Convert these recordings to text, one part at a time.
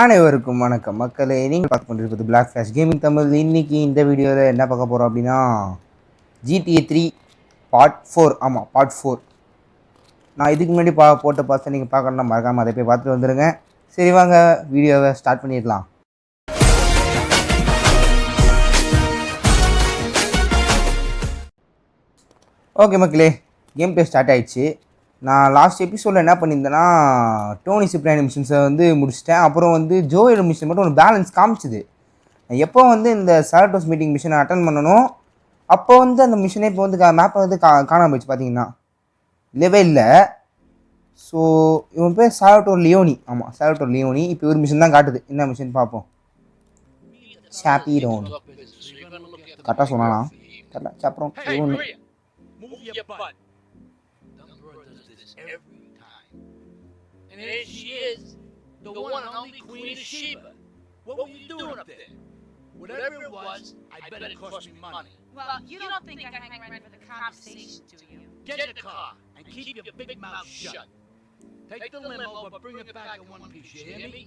அனைவருக்கும் வணக்கம் மக்களே. நீங்கள் பார்த்து கொண்டிருப்பது பிளாக் ஃபிளாஷ் கேமிங் தமிழ். இன்றைக்கி இந்த வீடியோவில் என்ன பார்க்க போகிறோம் அப்படின்னா GTA 3 பார்ட் 4. ஆமாம், பார்ட் 4. நான் இதுக்கு முன்னாடி போட்ட பார்த்து நீங்கள் பார்க்கணுன்னா மறக்காமல் அதை போய் பார்த்துட்டு வந்துடுங்க. சரி, வாங்க வீடியோவை ஸ்டார்ட் பண்ணிடலாம். ஓகே மக்களே, கேம் பிளே ஸ்டார்ட் ஆகிடுச்சு. நான் லாஸ்ட் எபிசோடில் என்ன பண்ணியிருந்தேன்னா டோனி சிப்ரானி மிஷின்ஸை வந்து முடிச்சிட்டேன். அப்புறம் வந்து ஜோயோட மிஷின் மட்டும் ஒரு பேலன்ஸ் காமிச்சுது. எப்போ வந்து இந்த சாலட்டோஸ் மீட்டிங் மிஷினை அட்டன் பண்ணணும், அப்போ வந்து அந்த மிஷினே இப்போ வந்து மேப்பை வந்து காணாமல் போயிடுச்சு. பார்த்தீங்கன்னா இல்லவே இல்லை. ஸோ இவன் பேர் சாலட்டோர் லியோனி. ஆமாம், சாலட்டோர் லியோனி. இப்போ ஒரு மிஷின் தான் காட்டுது. என்ன மிஷின் பார்ப்போம். சாப்பிரோன் கரெக்டாக சொன்னானா தெரியல. சாப்பிரோன் And there she is, the one and only Queen of Sheba. What were you doing up there? Whatever it was, I bet it cost me money. Well, you don't think I hang around for the conversation, do you? Get in the car and keep your big mouth shut. Take the limo, but bring it back in one piece, you hear me?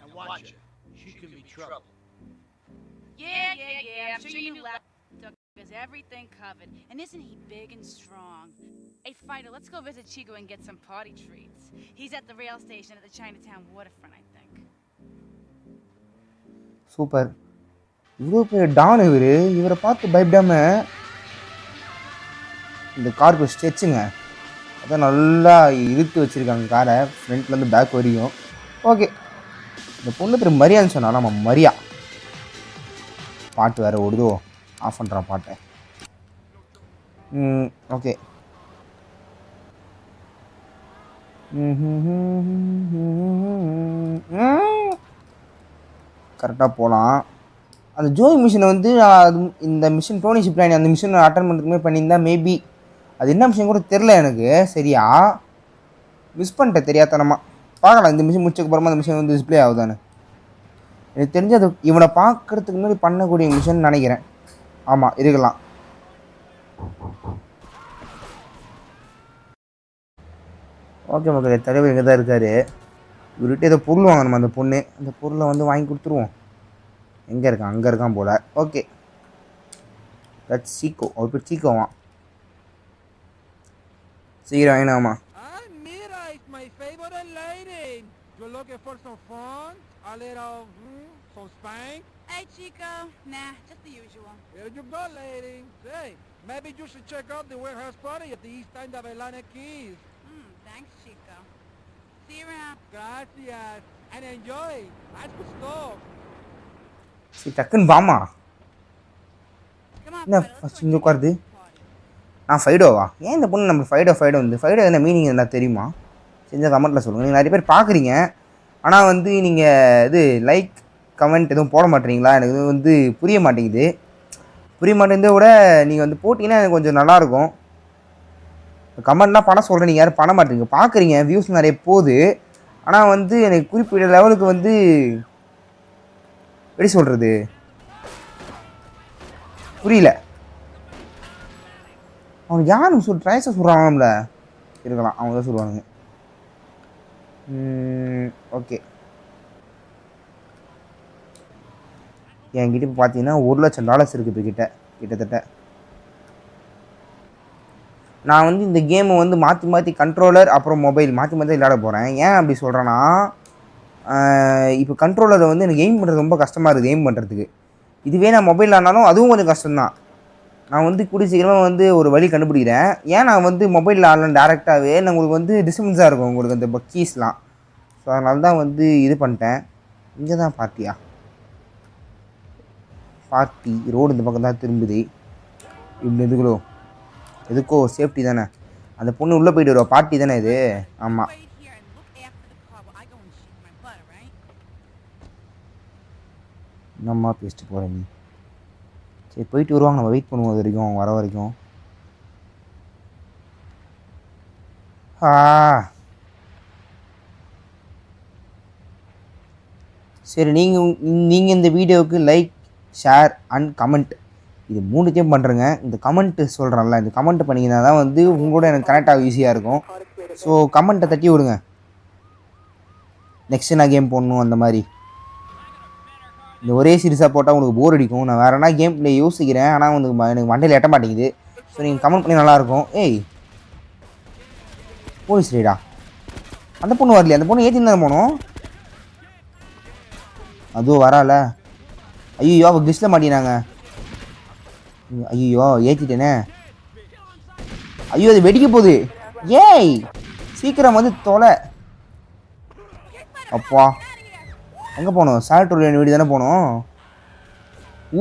And watch her. She can be trouble. Yeah. I'm sure you left. Is everything covered? And isn't he big and strong? Hey, Fido, let's go visit Chico and get some party treats. He's at the rail station at the Chinatown waterfront, I think. Super. இவ்வளோ பேர் Don இவரை பார்த்து பயப்படாமல் இந்த காருக்கு ஸ்ட்ரெச்சுங்க. அதான் நல்லா இழுத்து வச்சுருக்காங்க காரை ஃப்ரண்ட்லேருந்து பேக் வரையும். ஓகே, இந்த பொண்ணு பேர் மரியான்னு சொன்னா. நம்ம மரியா பாட்டு வேறு ஓடுதோ, ஆஃப் பண்ணுறான் பாட்டை. ஓகே, கரெக்டாக போகலாம். அந்த ஜோய் மிஷினை வந்து இந்த மிஷின் டோனி சிப்ரானி அந்த மிஷினை அட்டன் பண்ணுறதுக்குமே பண்ணியிருந்தா மேபி அது என்ன மிஷின் கூட தெரில எனக்கு சரியா. மிஸ் பண்ணிட்டேன் தெரியாதனமாக. பார்க்கலாம் இந்த மிஷின் முடிச்சதுக்கப்புறமா அந்த மிஷின் வந்து டிஸ்பிளே ஆகுதானு. எனக்கு தெரிஞ்சு அது இவனை பார்க்குறதுக்கு முன்னாடி பண்ணக்கூடிய மிஷின் நினைக்கிறேன். ஆமாம், இருக்கலாம். ஓகே மக்களே, தலைவர் இங்கே தான் இருக்கார். இவர்கிட்ட ஏதோ பொருள் வாங்கணும் அந்த பொண்ணு. அந்த பொருளை வந்து வாங்கி கொடுத்துருவோம். எங்கே இருக்கான்? அங்கே இருக்கான் போல். Okay, that's சீக்கோ. அவர் பேர் சீக்கோவான். சீக்கிரம் வாங்கினாமா. Hey, Chico. Nah, just the usual. Here you go, lady. Say, maybe you should check out the warehouse party at the East End of Atlantic Keys. Thanks, Chico. See you around. Gracias. And enjoy. That's good stuff. சரி, டக்குன்னு வாமா. Come on, என்ன Fido, let's first go இங்கே check உட்காருது. out the party. நான் ஃபைடோவா? ஏன் இந்த பொண்ணு நம்ம ஃபைடோ வந்து ஃபைடோ என்ன மீனிங் என்ன தெரியுமா? செஞ்ச கமெண்ட்டில் சொல்லுங்கள். நீங்கள் நிறைய பேர் பார்க்குறீங்க, ஆனால் வந்து நீங்கள் இது லைக் கமெண்ட் எதுவும் போட மாட்டேறீங்களா? எனக்கு இது வந்து புரிய மாட்டேங்கிறத விட நீங்கள் வந்து போட்டிங்கன்னா எனக்கு கொஞ்சம் நல்லாயிருக்கும். கமெண்ட்லாம் பண்ண சொல்கிறேன், நீங்கள் யாரும் பண்ண மாட்டேங்க. பார்க்குறீங்க, வியூஸ் நிறைய போகுது, ஆனால் வந்து எனக்கு குறிப்பிட்ட லெவலுக்கு வந்து எப்படி சொல்கிறது புரியல. அவனுக்கு யாரும் ட்ரைஸை சொல்கிறாங்கல்ல, இருக்கலாம், அவங்க தான் சொல்லுவானுங்க. ஓகே, என்கிட்ட இப்போ பார்த்தீங்கன்னா $1,00,000 இருக்குது இப்போ கிட்டத்தட்ட. நான் வந்து இந்த கேமை வந்து மாற்றி கண்ட்ரோலர் அப்புறம் மொபைல் மாற்றி விளையாட போகிறேன். ஏன் அப்படி சொல்கிறேன்னா, இப்போ கண்ட்ரோலரை வந்து எனக்கு எய்ம் பண்ணுறது ரொம்ப கஷ்டமாக இருக்குது. எய்ம் பண்ணுறதுக்கு இதுவே நான் மொபைலில் ஆனாலும் அதுவும் கொஞ்சம் கஷ்டம்தான். நான் வந்து கூடிய சீக்கிரமாக வந்து ஒரு வழி கண்டுபிடிக்கிறேன். ஏன் நான் வந்து மொபைலில் ஆடலாம் டேரெக்டாகவே உங்களுக்கு வந்து டிஸ்டர்பன்ஸாக இருக்கும் உங்களுக்கு அந்த கீஸ்லாம். ஸோ அதனால தான் வந்து இது பண்ணிட்டேன். இங்கே தான் பார்ட்டி ரோடு இந்த பக்கம் தான் திரும்புது. இப்படி எதுக்கோ சேஃப்டி தானே. அந்த பொண்ணு உள்ளே போயிட்டு வருவா. பார்ட்டி தானே இது. ஆமாம், என்னம்மா பேசிட்டு போகிறேன் நீ? சரி, போயிட்டு வருவாங்க, நம்ம வெயிட் பண்ணுவோம் அது வரைக்கும், அவங்க வர வரைக்கும். சரி, நீங்கள் இந்த வீடியோவுக்கு லைக், ஷேர் அண்ட் கமெண்ட் இது 3த்தையும் பண்ணுறேங்க. இந்த கமெண்ட்டு சொல்கிறேன்ல, இந்த கமெண்ட்டு பண்ணிங்கன்னா தான் வந்து உங்களோட எனக்கு கனெக்ட் ஆக ஈஸியாக இருக்கும். ஸோ கமெண்ட்டை தட்டி விடுங்க. நெக்ஸ்ட் என்ன கேம் போடணும் அந்த மாதிரி. இந்த ஒரே சீரியஸாக போட்டால் உங்களுக்கு போர் அடிக்கும். நான் வேறு என்ன கேம் பிளே யோசிக்கிறேன், ஆனால் வந்து எனக்கு மண்டையில் எட்ட மாட்டேங்குது. ஸோ நீங்கள் கமெண்ட் பண்ணி நல்லாயிருக்கும். ஏய் போலீஸ் ரேடா, அந்த பொண்ணு வரலையே, அந்த பொண்ணு ஏற்றி தானே போனோம். அதுவும் வரால. ஐயோ அவள் கிஸ்டில் மாட்டினாங்க. ஐயோ ஏற்றிட்டேனே. ஐயோ அது வெடிக்க போகுது. ஏய் சீக்கிரம் வந்து தொலை. அப்பா எங்கே போனோம்? சால்ட்ரோலியன் வீடு தானே போனோம்.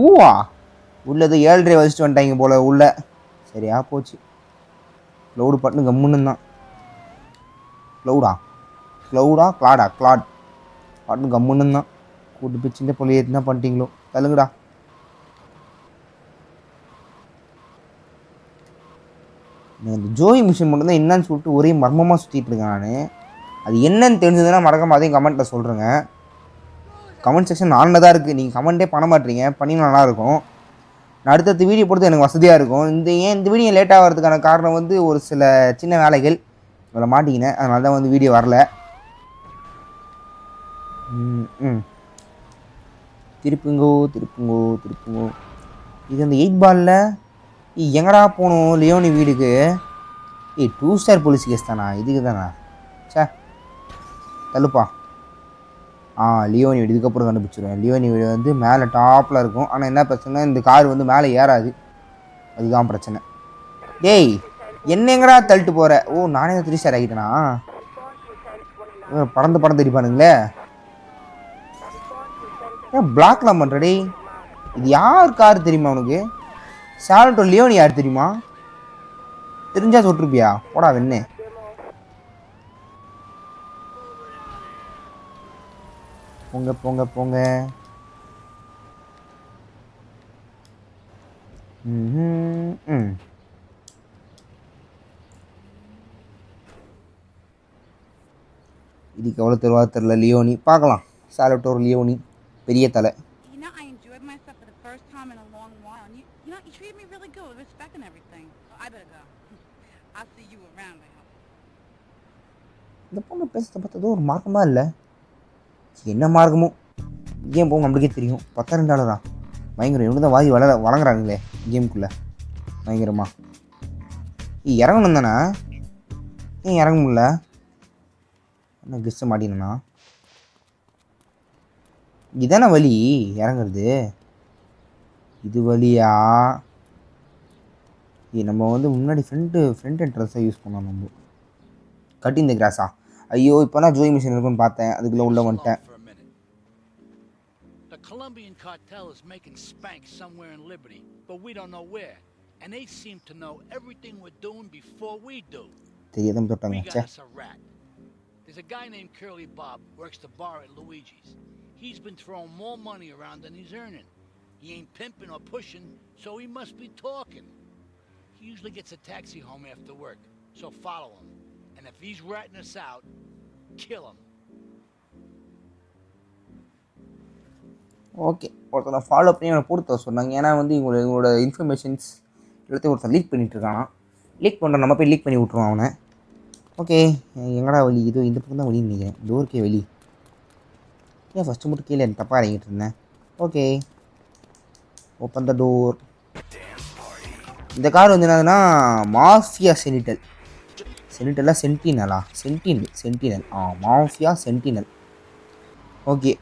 ஊவா உள்ளது 7:30 வச்சுட்டு வந்துட்டாங்க போல் உள்ள. சரியா போச்சு. க்ளவுடு பட்டுன்னு கம்முன்னு தான். க்ளவுடா கிளாட் பட்டுன்னு கம்முன்னு தான். கூட்டு போய் சின்ன பொண்ணு ஏற்றி தான் பண்ணிட்டீங்களோ. தள்ளுங்கடா. இந்த ஜோய் மிஷின் மட்டும் தான் என்னன்னு சொல்லிட்டு ஒரே மர்மமாக சுற்றிட்டு இருக்கேன் நான். அது என்னன்னு தெரிஞ்சதுன்னா மறக்காம அதையும் கமெண்ட்டில் சொல்கிறேங்க. கமெண்ட் செக்ஷன் ஆனில் தான் இருக்குது. நீங்கள் கமெண்ட்டே பண்ண மாட்டீங்க. பண்ணினா நல்லாயிருக்கும். நான் அடுத்தடுத்த வீடியோ போடுறது எனக்கு வசதியாக இருக்கும். இந்த வீடியோ லேட்டாக வரதுக்கான காரணம் வந்து ஒரு சில சின்ன வேலைகள் அதில் மாட்டிக்கினேன். அதனால தான் வந்து வீடியோ வரல. திருப்புங்கோ. இது அந்த 8 பாலில் எங்கடா போகணும்? லியோனி வீடுக்கு. 2 ஸ்டார் போலீஸ் கேஸ் தானா? இதுக்கு தானா? சே தள்ளுப்பா. லியோனி வீடு இதுக்கப்புறம் கண்டுபிடிச்சிடுவேன். லியோனி வீடு வந்து மேலே டாப்பில் இருக்கும். ஆனால் என்ன பிரச்சனை, இந்த கார் வந்து மேலே ஏறாது. அதுதான் பிரச்சனை. டேய் என்ன எங்கடா தள்ளிட்டு போகிற? ஓ நானே 3 ஸ்டார் ஆகிட்டேனா? பறந்து அடிப்பானுங்களே. ஏன் பிளாக்லாம் பண்ணுற? டேய் இது யார் கார் தெரியுமா உனக்கு? சால்ட்டோ லியோனி யார் தெரியுமா? தெரிஞ்சா சொல்லிருப்பியா? போடா வெண்ணே. போங்க. இதுக்கு எவ்வளோ தெருவா தெரில. லியோனி பார்க்கலாம். சால்வட்டோர் லியோனி பெரிய தலை. You know, I enjoyed myself for the first time in a long while. And you know, you treated me really good with respect and everything. So I better go. I'll see you around, I hope. இந்த பொண்ணு பேசுறத பார்த்ததோ ஒரு மார்க்கமாக இல்லை. என்ன மார்க்கமோ game போகும் நம்மளுக்கே தெரியும். $10,000 பயங்கரம். இவங்க தான் வாதி வழங்குறாங்களே கேமுக்குள்ளே பயங்கரமா. இறங்கணும் தானே? ஏன் இறங்க முடியல? என்ன கிஸ்ட மாட்டினா? இதானே வழி இறங்குறது? இது வழியா? நம்ம வந்து முன்னாடி ஃப்ரண்ட் என்ட்ரன்ஸாக யூஸ் பண்ணோம். நம்ம கட்டி இந்த கிராஸா? ஐயோ இப்போ நான் ஜோய் மிஷின் இருக்குன்னு பார்த்தேன். அதுக்குள்ளே உள்ள வந்துட்டேன். The Colombian cartel is making spank somewhere in Liberty, but we don't know where. And they seem to know everything we're doing before we do. தெரியாதம் தொட்டாங்க. We got us a rat. There's a guy named Curly Bob, works the bar at Luigi's. He's been throwing more money around than he's earning. He ain't pimping or pushing, so he must be talking. He usually gets a taxi home after work, so follow him. And if he's ratting us out, kill him. Okay ஒருத்தனை follow பண்ணி அவனை போட்டு சொன்னாங்க. ஏன்னா வந்து இவங்களோட informations எல்லாத்தையும் ஒருத்தன் லீக் பண்ணிகிட்ருக்கான். லீக் பண்ணுற நம்ம போய் லீக் பண்ணி விட்ருவோம் அவனை. ஓகே எங்கடா வழி? இது இந்த பக்கம் தான் வழி நினைக்கிறேன். டோருக்கே வழி. ஏன் ஃபஸ்ட்டு மட்டும் கீழே தப்பாக இறங்கிட்டு இருந்தேன். Okay open the door. இந்த கார் வந்து என்னதுன்னா மாஃபியா சென்டினலா சென்டினல் மாஃபியா சென்டினல். ஓகே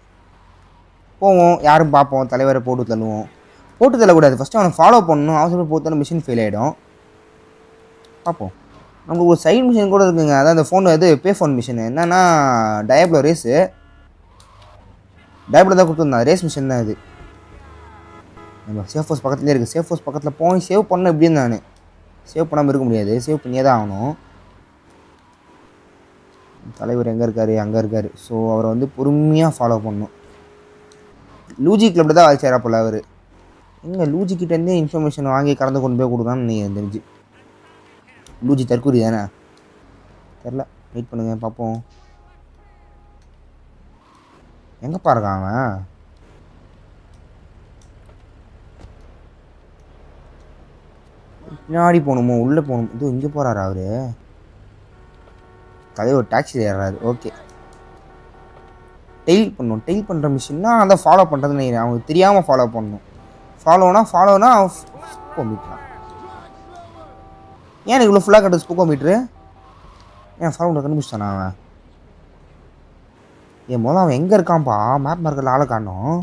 போவோம். யாரும் பார்ப்போம். தலைவரை போட்டு தள்ளக்கூடாது. ஃபஸ்ட்டு அவனை ஃபாலோ பண்ணணும். அவசரம் போத்தாலும் மிஷின் ஃபெயில் ஆகிடும். பார்ப்போம். நம்மளுக்கு ஒரு சைடு மிஷின் கூட இருக்குங்க. அதான் அந்த ஃபோன் பே ஃபோன் மிஷின். என்னென்னா டயப்ளோ தான் கொடுத்துருந்தான். ரேஸ் மிஷின் தான் இது. நம்ம சேஃப் ஹவுஸ் பக்கத்துலேயே இருக்குது. சேஃப் ஹவுஸ் பக்கத்தில் போய் சேவ் பண்ண எப்படின்னு நான் சேவ் பண்ணாமல் இருக்க முடியாது. சேவ் பண்ணியே தான் ஆகணும். தலைவர் எங்கே இருக்கார்? அங்கே இருக்கார். ஸோ அவரை வந்து பொறுமையாக ஃபாலோ பண்ணணும். லூஜி கிளப்ல தான் வாய்ச்சாரா போல் அவர். எங்கே லூஜிக்கிட்டேருந்தே இன்ஃபர்மேஷன் வாங்கி கலந்து கொண்டு போய் கொடுக்குறான்னு நீங்கள் தெரிஞ்சு. லூஜி தற்கூரி தானே? தெரில. வெயிட் பண்ணுங்கள் பார்ப்போம். எங்கேப்பா இருக்கான் அவன்? பின்னாடி போகணுமோ உள்ளே போகணும்? இது இங்கே போகிறாரா அவர்? தலைவர் டாக்ஸியில் ஏறாரு. ஓகே டெயில் பண்ணணும். டெயில் பண்ணுற மிஷின்னா அதை ஃபாலோ பண்ணுறதுன்னு நினைக்கிறேன். அவங்களுக்கு தெரியாமல் ஃபாலோ பண்ணணும். ஃபாலோனா ஸ்பூக்கோ மீட்டரா? ஏன் இவ்வளோ ஃபுல்லாக கட்டுது ஸ்பூக்கோ மீட்ரு? ஏன் ஃபாலோ பண்ண கண்டுபிடிச்சிட்டானா அவன்? முதல்ல அவன் எங்கே இருக்கான்ப்பா? மேப் மார்க்கெட்டில் ஆளை காணோம்.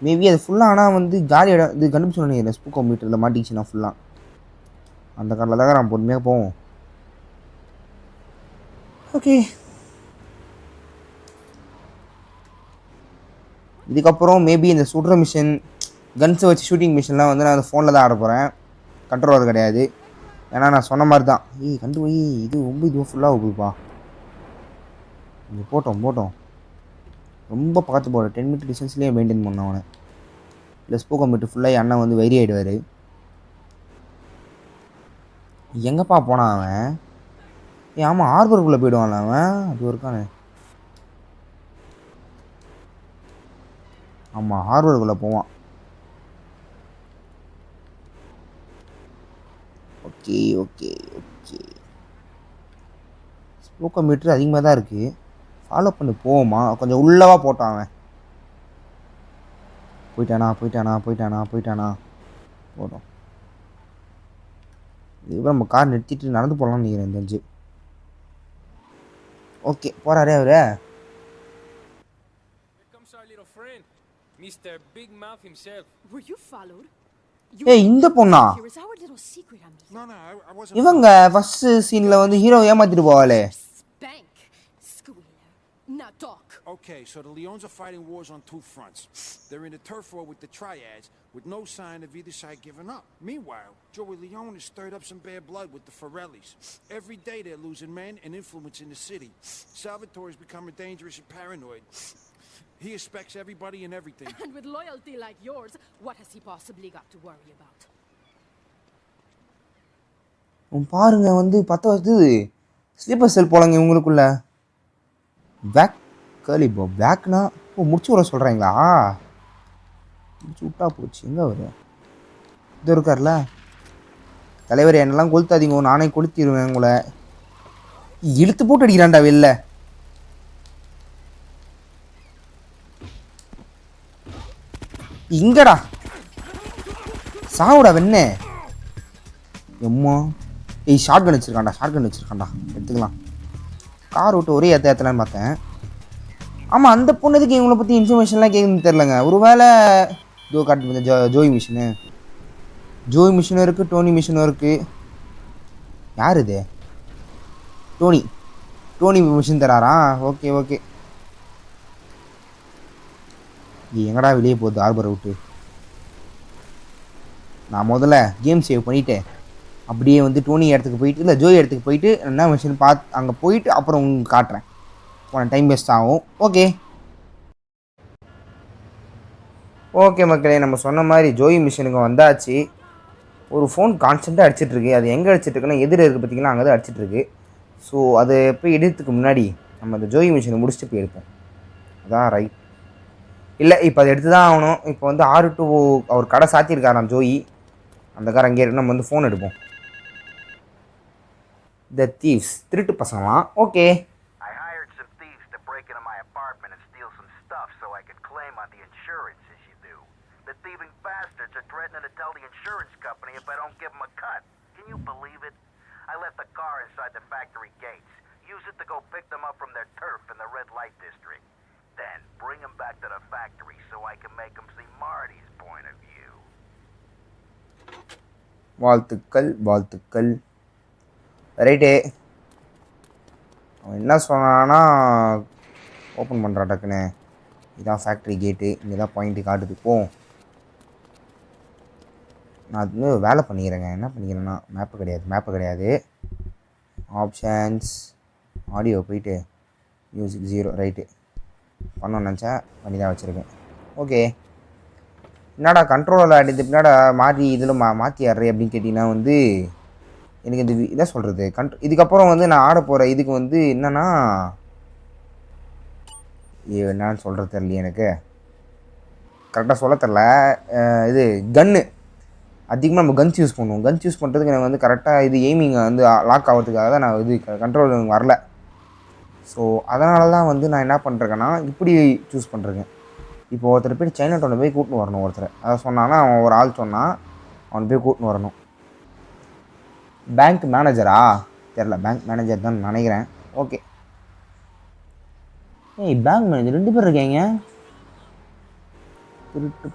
மேபி அது ஃபுல்லாக ஆனால் வந்து காலியாக இது கண்டுபிடிச்சோன்னு நினைக்கிறேன். ஸ்பூக்கோ மீட்டரில் மாட்டிக்கிச்சுன்னா ஃபுல்லாக அந்த காரில் தான் நான் பொறுமையாக போவோம். ஓகே, இதுக்கப்புறம் மேபி இந்த சுடுற மிஷின், கன்ஸை வச்சு ஷூட்டிங் மிஷின்லாம் வந்து நான் அந்த ஃபோனில் தான் ஆட போகிறேன். கண்ட்ரோலர் கிடையாது. ஏன்னா நான் சொன்ன மாதிரி தான். இது ரொம்ப இதுவும் ஃபுல்லாக போகுதுப்பா. இங்கே போட்டோம் ரொம்ப பார்த்து போட 10 மீட்டர் டிஸ்டன்ஸ்லேயே மெயின்டைன் பண்ண அவனை. இல்லை ஸ்போக்கோ மீட்டர் ஃபுல்லாக அண்ணன் வந்து வைரி ஆகிடுவார். எங்கப்பா போனான் அவன்? ஆமாம், ஹார்பருக்குள்ளே போயிடுவான்ல அவன். அது இருக்கானே. ஆமாம், ஹார்பருக்குள்ளே போவான். ஓகே ஸ்போக்கோ மீட்ரு அதிகமாக தான் இருக்குது. ஃபாலோ பண்ணி போவோமா? கொஞ்சம் உள்ளவா போட்டான் அவன். போயிட்டானா போட்டோம். இதுக்கப்புறம் நம்ம கார் நிறுத்திட்டு நடந்து போகலாம்னு நினைக்கிறேன் தெரிஞ்சு. ஓகே, போகிறாரே அவரு. இந்த பொண்ணா? இவங்க ஃபர்ஸ்ட் சீனில் வந்து ஹீரோ ஏமாத்திட்டு போவாளே. Now talk. Okay, so the Leons are fighting wars on two fronts. They're in a turf war with the Triads, with no sign of either side giving up. Meanwhile, Joey Leone has stirred up some bad blood with the Forellis. Every day they're losing men and influence in the city. Salvatore's becoming dangerous and paranoid. He expects everybody and everything. And with loyalty like yours, what has he possibly got to worry about? பாருங்க வந்து 10 வருது. Sleeper செல் போலங்க இவங்களுக்குள்ள. Back girly போ பேக்னா முடிச்சு விட சொல்கிறாங்களா? முடிச்சு விட்டா போச்சு. எங்கே வரும்? இது இருக்கார்ல தலைவர், என்னெல்லாம் கொளுத்தாதீங்க, நானே கொளுத்திடுவேன் உங்களை. இழுத்து போட்டு அடிக்கிறான்டா வெளில. இங்கடா சாவுடா வெண்ணே. எம்மா ஷார்ட் கன் வச்சுருக்கான்டா. எடுத்துக்கலாம். கார் விட்டு ஒரே ஏற்றலான்னு பார்த்தேன். ஆமாம், அந்த பொண்ணுக்கு இவங்களை பற்றி இன்ஃபர்மேஷன்லாம் கேட்குதுன்னு தெரிலங்க. ஒரு வேளை இதோ காட்டு ஜோய் மிஷினும் இருக்குது, டோனி மிஷினும் இருக்குது. யார் இது? டோனி மிஷின் தராரா? ஓகே. எங்கடா வெளியே போகுது ஹார்பரை விட்டு? நான் முதல்ல கேம் சேவ் பண்ணிவிட்டேன். அப்படியே வந்து டோனி இடத்துக்கு போயிட்டு, இல்லை ஜோய் இடத்துக்கு போயிட்டு என்ன மிஷின் பார்த்து அங்கே போயிட்டு அப்புறம் உங்களுக்கு காட்டுறேன். போன டைம் வேஸ்ட் ஆகும். ஓகே மக்களே, நம்ம சொன்ன மாதிரி ஜோய் மிஷினுக்கு வந்தாச்சு. ஒரு ஃபோன் கான்ஸ்டண்ட்டாக அடிச்சிட்ருக்கு. அது எங்கே அடிச்சிட்ருக்குன்னா எதிர இருக்குது பார்த்திங்கன்னா, அங்கே தான் அடிச்சிட்ருக்கு. ஸோ அது போய் எடுத்துக்கு முன்னாடி நம்ம அந்த ஜோய் மிஷினை முடிச்சுட்டு போய் எடுப்போம். அதான் ரைட். இல்லை இப்போ அதை எடுத்து தான் ஆகணும். இப்போ வந்து 6 to அவர் கடை சாத்தியிருக்காராம் ஜோய். அந்த கார் அங்கேயே இருக்கு. நம்ம வந்து ஃபோன் எடுப்போம். The thieves, திருட்டு பசங்களாம். Okay. I hired some thieves to break into my apartment and steal some stuff so I could claim on the insurance as you do. The thieving bastards are threatening to tell the insurance company if I don't give them a cut. Can you believe it? I left the car inside the factory gates. Use it to go pick them up from their turf in the red light district. Then bring them back to the factory so I can make them see Marty's point of view. வாழ்த்துக்கள். ரைட்டே. அவன் என்ன சொன்னான்னா open பண்ணுறான் டக்குன்னு. இதுதான் factory கேட்டு, இங்கே தான் பாயிண்ட்டு காட்டுது. நான் அது வேலை பண்ணிக்கிறேங்க. என்ன பண்ணிக்கிறேன்னா மேப்பு கிடையாது. ஆப்ஷன்ஸ் ஆடியோ போயிட்டு மியூசிக் 0 ரைட்டு பண்ணணும்னு நினச்சேன், பண்ணி தான் வச்சுருக்கேன். ஓகே. என்னடா கண்ட்ரோலில் அடித்து பின்னாடா மாற்றி இதில் மாற்றி ஆடுறேன் அப்படின்னு கேட்டிங்கன்னா வந்து எனக்கு இந்த என்ன சொல்கிறது இதுக்கப்புறம் வந்து நான் ஆட போகிற இதுக்கு வந்து என்னென்னா என்னன்னு சொல்கிறது தெரியல. எனக்கு கரெக்டாக சொல்ல தெரில. இது கன்று அதிகமாக நம்ம கன்ஸ் யூஸ் பண்ணுவோம். கன்ஸ் யூஸ் பண்ணுறதுக்கு எனக்கு வந்து கரெக்டாக இது எய்மிங்கை வந்து லாக் ஆகிறதுக்காக தான் நான் இது கண்ட்ரோல் வரல. ஸோ அதனால தான் வந்து நான் என்ன பண்ணுறேன்னா இப்படி சூஸ் பண்ணுறேன். இப்போ ஒருத்தர் போய் சைனா டவுனில் போய் கூட்டின்னு வரணும். ஒருத்தர் அதை சொன்னான்னா அவன் ஒரு ஆள் சொன்னான், அவன் போய் கூட்டின்னு வரணும். பேங்க் மேனேஜரா தெரில, பேங்க் மேனேஜர் தான் நினைக்கிறேன். ஓகே, ஏய் பேங்க் மேனேஜர் 2 பேர் இருக்கீங்க. திருட்டு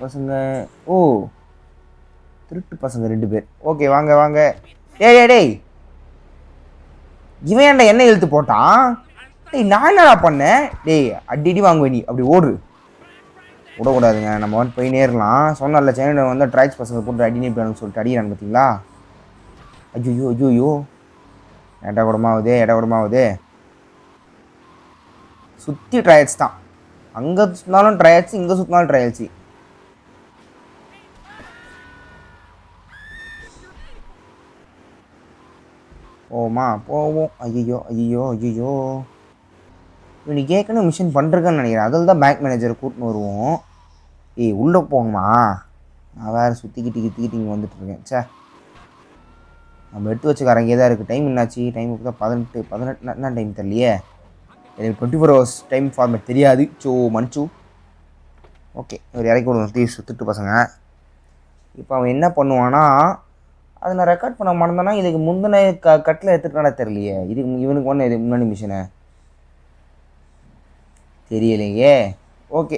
பசங்க. ஓ திருட்டு பசங்க 2 பேர். ஓகே வாங்க வாங்க. டேய் இவன் ஏன்டா என்ன இழுத்து போட்டான்? டேய் நான் என்னடா பண்ணேன்? டேய் அடி வாங்குவேன் நீ, அப்படி ஓடு. விடக்கூடாதுங்க, நம்ம வந்து போய் நேரலாம். சொன்னால சைனா வந்து ட்ரைக்ஸ் பசங்க போட்டு அடினே போயான்னு சொல்லிட்டு அடிக்கிறான்னு பார்த்தீங்களா? ஐயோ இட கூடமாகுது. சுற்றி ட்ரையல்ஸ் தான். அங்கே சுற்றினாலும் ட்ரையல்ஸ், இங்கே சுற்றினாலும் ட்ரையல்ஸு. போவோம். ஐயோ இவனுக்கு ஏற்கனவே மிஷின் பண்ணுறேன்னு நினைக்கிறேன். அதில் தான் பேங்க் மேனேஜரை கூட்டின்னு வருவோம். ஏய் உள்ளே போகணுமா? நான் வேறு சுற்றிக்கிட்டு இங்கே வந்துட்டுருக்கேன். சே, நம்ம எடுத்து வச்சுக்காரங்க தான் இருக்குது. டைம் என்னாச்சு? டைம் இப்போ தான் 18 என்ன டைம் தெரியலையே. எனக்கு 24 hours டைம் ஃபார்மேட் தெரியாது. மன்னிச்சு. ஓகே, ஒரு இறக்கி விடுவோம் சுற்றுட்டு பசங்க. இப்போ அவன் என்ன பண்ணுவான்னா, அதை நான் ரெக்கார்ட் பண்ண மறந்தேன்னா இதுக்கு முந்தின கட்டில் எடுத்துகிட்டானா தெரியலையே. இவனுக்கு ஒன்று இது முன்னாடி மிஷினை தெரியலையே. ஓகே,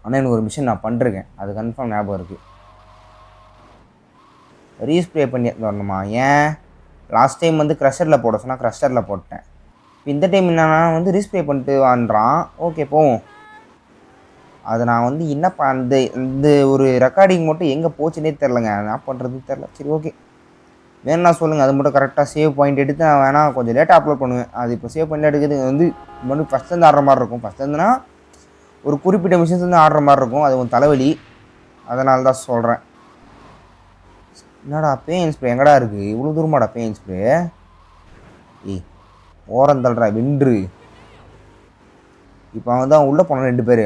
ஆனால் எனக்கு ஒரு மிஷின் நான் பண்ணிருக்கேன், அது கன்ஃபார்ம் ஞாபகம் இருக்குது. ரீஸ்ப்ரே பண்ணி வரணுமா? ஏன் லாஸ்ட் டைம் வந்து க்ரஷரில் போட சொன்னால் க்ரஷரில் போட்டேன். இந்த டைம் என்னன்னா வந்து ரீஸ்ப்ரே பண்ணிட்டு வான்றான். ஓகே போவோம். அதை நான் வந்து என்னப்பா இந்த ஒரு ரெக்கார்டிங் மட்டும் எங்கே போச்சுன்னே தெரிலங்க. என்ன பண்ணுறதுன்னு தெரில. சரி ஓகே, வேணும்னா சொல்லுங்கள். அது மட்டும் கரெக்டாக சேவ் பாயிண்ட் எடுத்து நான் வேணால் கொஞ்சம் லேட்டாக அப்லோட் பண்ணுவேன். அது இப்போ சேவ் பண்ணி எடுக்கிறது வந்து மறுபடியும் ஃபஸ்ட்லேருந்து ஆடுற மாதிரி இருக்கும். ஃபஸ்ட்லேருந்துனா ஒரு குறிப்பிட்ட மிஷின்ஸ்லேருந்து ஆடுற மாதிரி இருக்கும். அது கொஞ்சம் தலைவலி, அதனால தான் சொல்கிறேன். என்னடா பெயின் ஸ்ப்ரே எங்கடா இருக்குது? இவ்வளோ தூரமாடா பெயின் ஸ்ப்ரே? ஏய் ஓரந்தல்றா வென்று. இப்போ அவன் தான் உள்ளே போனான் 2 பேர்.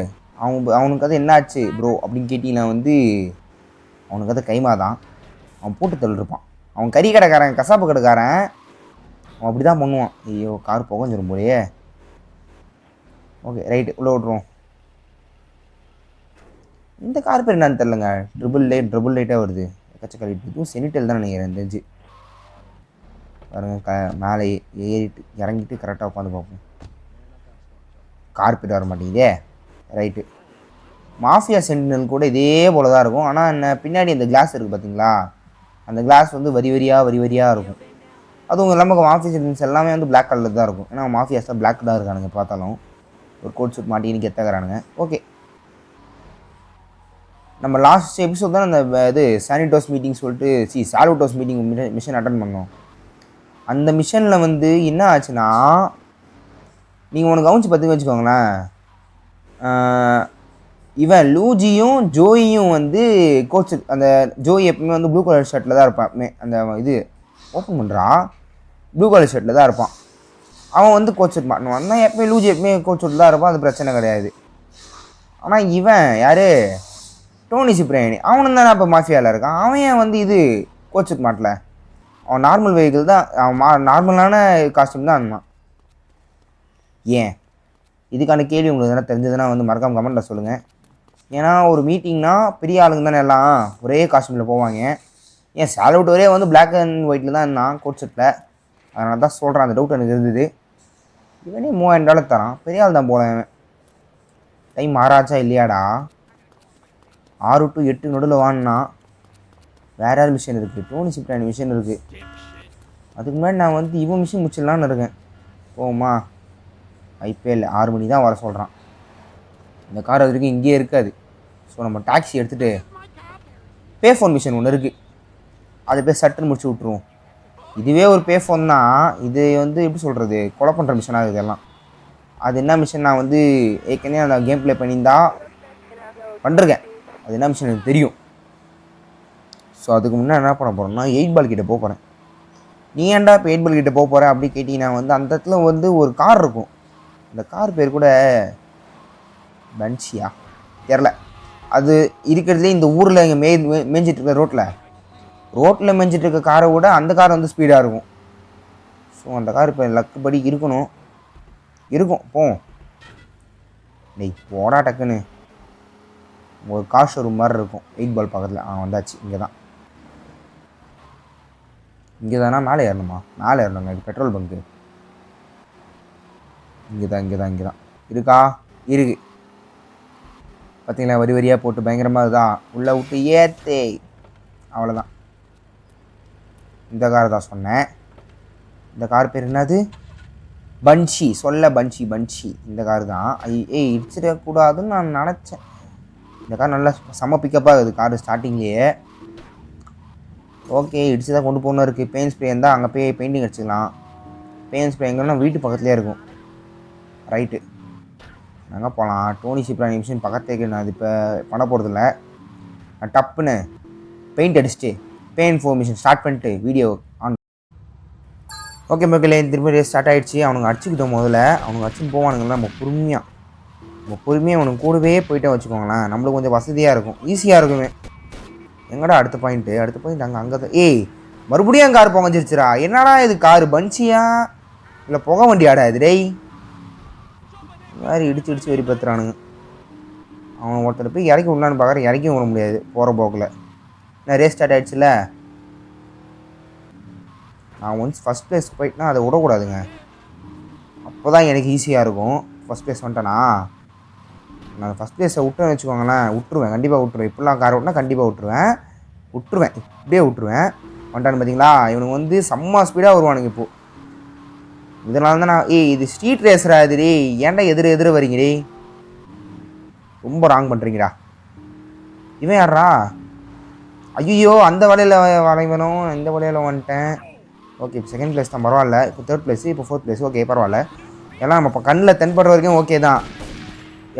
அவனுக்கு அது என்ன ஆச்சு ப்ரோ அப்படின்னு கேட்டிங்கன்னா வந்து அவனுக்கு அது கைமா தான். அவன் போட்டு தள்ளிருப்பான். அவன் கறி கடைக்காரன், கசாப்பு கடைக்காரன், அவன் அப்படி தான் பண்ணுவான். ஐயோ கார் புகஞ்சிரும் போலையே. ஓகே ரைட்டு, உள்ளே விட்ருவோம். இந்த கார் பேர் என்னன்னு தெரிலங்க. ட்ரிபிள் லைட்டாக வருது. எக்கச்சக்க லைட். இதுவும் செனிட்டல் தான் நினைக்கிறேன் தெரிஞ்சு. பாருங்க, மேலே ஏறிட்டு இறங்கிட்டு கரெக்டாக உட்காந்து பார்ப்போம். கார் பேர் வர மாட்டேங்குதே. ரைட்டு, மாஃபியா சென்டினல் கூட இதே போல தான் இருக்கும். ஆனால் என்ன பின்னாடி அந்த கிளாஸ் இருக்குது பார்த்தீங்களா? அந்த கிளாஸ் வந்து வரி வரியாக இருக்கும். அதுவும் இல்லாமல் மாஃபியா சென்டினல்ஸ் எல்லாமே வந்து பிளாக் கலரில் தான் இருக்கும். ஏன்னா மாஃபியாஸ் தான் பிளாக் தான் இருக்கானுங்க பார்த்தாலும். ஒரு கோட் சூட் மாட்டின்னு கெத்தாகிறானுங்க. ஓகே, நம்ம லாஸ்ட் எபிசோட் தான் அந்த இது சானிடோஸ் மீட்டிங் சொல்லிட்டு சாலுட்டோஸ் மீட்டிங் மிஷன் அட்டன் பண்ணோம். அந்த மிஷனில் வந்து என்ன ஆச்சுன்னா, நீங்கள் உனக்கு கவனிச்சு பார்த்துக்க வச்சுக்கோங்களேன். இவன் லூஜியும் ஜோயியும் வந்து கோச், அந்த ஜோய் எப்பவுமே வந்து ப்ளூ கலர் ஷர்ட்டில் தான் இருப்பான். அந்த இது ஓப்பன் பண்ணுறா ப்ளூ கலர் ஷர்ட்டில் தான் இருப்பான். அவன் வந்து கோச் ஷர்ட் மாட்டுவான். தான் எப்பவுமே லூஜி எப்பவுமே கோச் ஷர்ட்டில் தான் இருப்பான். அது பிரச்சனை கிடையாது. ஆனால் இவன் யார்? டோனி சிப்ரேனி. அவனும் தானே இப்போ மாஃபியாவில் இருக்கான். அவன் ஏன் வந்து இது கோச் ஷர்ட் மாட்டல? அவன் நார்மல் வெஹிக்கிள் தான், அவன் நார்மலான காஸ்டியூம் தான் இருந்தான். ஏன்? இதுக்கான கேள்வி உங்களுக்கு எதனா தெரிஞ்சதுன்னா வந்து மறக்காமல் கமெண்ட்டில் சொல்லுங்கள். ஏன்னா ஒரு மீட்டிங்னா பெரிய ஆளுங்க தானே எல்லாம் ஒரே காஸ்டியூமில் போவாங்க. ஏன் சாலவுட் ஒரே வந்து பிளாக் அண்ட் ஒயிட்டில் தான் இருந்தான் கோட் ஷர்ட்டில். அதனால தான் சொல்கிறேன், அந்த டவுட் எனக்கு இருந்தது. இவனே $3000 தரான், பெரிய ஆள் தான் போல. டைம் மாறாச்சா இல்லையாடா? 6 to 8 நடுவில் வாங்கினா. வேறு யார் மிஷின் இருக்குது? டோனி சிப்ரானி மிஷின் இருக்குது. அதுக்கு முன்னாடி நான் வந்து இவன் மிஷின் முடிச்சிடலான்னு இருக்கேன். போமா ஐப்பே இல்லை, 6 மணி தான் வர சொல்கிறான். இந்த கார் அது வரைக்கும் இங்கேயே இருக்காது. ஸோ நம்ம டாக்ஸி எடுத்துகிட்டு பே ஃபோன் மிஷின் ஒன்று இருக்குது, அதை போய் சட்டுன்னு முடிச்சு விட்ருவோம். இதுவே ஒரு பே ஃபோன் தான். இது வந்து எப்படி சொல்கிறது, கொலை பண்ணுற மிஷனாக இருக்குது எல்லாம். அது என்ன மிஷன் நான் வந்து ஏற்கனவே அந்த கேம் ப்ளே பண்ணியிருந்தா பண்ணிருக்கேன். அது என்ன மிஷன் எனக்கு தெரியும். ஸோ அதுக்கு முன்னே என்ன பண்ண போகிறோம்னா 8 பால் கிட்டே போக போகிறேன். நீ ஏன்டா இப்போ 8 பால் கிட்டே போக போகிறேன் அப்படி கேட்டிங்கன்னா வந்து அந்த இடத்துல வந்து ஒரு கார் இருக்கும். அந்த கார் பேர் கூட பன்சியா தெரில. அது இருக்கிறதுலே இந்த ஊரில் இங்கே மேய்ஞ்சிட்டு இருக்கிற ரோட்டில் ரோட்டில் மெஞ்சிட்டு இருக்க காரை விட அந்த கார் வந்து ஸ்பீடாக இருக்கும். ஸோ அந்த கார் இப்போ லக்கு படி இருக்கும் போவோம். டேய் போடா டக்குன்னு. ஒரு கார் ஷோரூம் மாதிரி இருக்கும் 8 பால் பக்கத்தில். வந்தாச்சு. இங்கே தானா? மேலே ஏறணுமா? மேலே ஏறணுங்க. இது பெட்ரோல் பங்க்கு. இங்கே தான் இருக்கா? இருக்கு. பார்த்தீங்களா, வரி வரியாக போட்டு பயங்கரமாக தான் உள்ளே விட்டு ஏத்தே. அவ்வளோதான். இந்த கார் தான் சொன்னேன். இந்த கார் பேர் என்னது? பன்ஷி. பன்ஷி. இந்த கார் தான். இடிச்சிடக்கூடாதுன்னு நான் நினச்சேன். இந்த கார் நல்லா செம்ம பிக்கப்பாக இருக்குது கார் ஸ்டார்டிங்லேயே. ஓகே, இடிச்சு தான் கொண்டு போகணும் இருக்குது. பெயிண்ட் ஸ்ப்ரே இருந்தால் அங்கே போய் பெயிண்டிங் அடிச்சுக்கலாம். பெயிண்ட் ஸ்ப்ரே எங்கன்னா வீட்டு பக்கத்துலேயே இருக்கும். ரைட்டு, நாங்கள் போகலாம். டோனி சிப்ரானி மிஷின் பக்கத்துக்கு நான் அது இப்போ பண்ண போகிறதில்ல. நான் டப்புன்னு பெயிண்ட் அடிச்சுட்டு பெயிண்ட் மிஷின் ஸ்டார்ட் பண்ணிட்டு வீடியோ ஆன். ஓகே மக்களே, திரும்ப ரேஸ் ஸ்டார்ட் ஆகிடுச்சு. அவனுங்க அடிச்சுக்கிட்டோம். முதல்ல அவனுங்க அடிச்சுன்னு போவானுங்களா. நம்ம பொறுமையாக அவனுக்கு கூடவே போயிட்டே வச்சுக்கோங்களேன். நம்மளுக்கு கொஞ்சம் வசதியாக இருக்கும், ஈஸியாக இருக்குமே. எங்கடா அடுத்த பாயிண்ட் அங்கே தான். மறுபடியும் கார் புகஞ்சிருச்சுரா. என்னடா இது, காரு பன்சியா இல்லை புகை வண்டியாடா இது? டேய் மாதிரி இடிச்சு வெறி பத்துறானுங்க. அவன் ஒருத்தர் போய் இறக்கி விடலான்னு பார்க்குறேன். இறக்கி விட முடியாது போகிற போக்கில். நான் ரேஸ் ஸ்டார்ட் ஆகிடுச்சுல. நான் ஒன்ஸ் ஃபஸ்ட் ப்ளேஸ் போயிட்டுனா அதை விடக்கூடாதுங்க. அப்போ தான் எனக்கு ஈஸியாக இருக்கும். ஃபஸ்ட் ப்ளேஸ் வந்துட்டேனா, நான் ஃபஸ்ட் ப்ளேஸை விட்டுன்னு வச்சுக்கோங்களேன். கண்டிப்பாக விட்டுருவேன். இப்படிலாம் கார் விட்டுனா கண்டிப்பாக விட்டுருவேன். இப்படியே விட்டுருவேன். வந்துட்டான்னு பார்த்தீங்களா, இவனுக்கு வந்து செம்ம ஸ்பீடாக வருவானுங்க இப்போது. இதனால தான் நான் இது ஸ்ட்ரீட் ரேஸரா இது. ஏன்டா எதிர வரீங்கடே, ரொம்ப ராங் பண்ணுறீங்கடா. இவன் யாரா? ஐயோ, அந்த வலையில் வளைவனும் இந்த வலையில் வந்துட்டேன். ஓகே, இப்போ செகண்ட் ப்ளேஸ் தான், பரவாயில்ல. இப்போ தேர்ட் ப்ளேஸு, இப்போ ஃபோர்த் ப்ளேஸ். ஓகே, பரவாயில்ல. எல்லாம் நம்ம இப்போ கண்ணில் தென்படுற வரைக்கும் ஓகே தான்.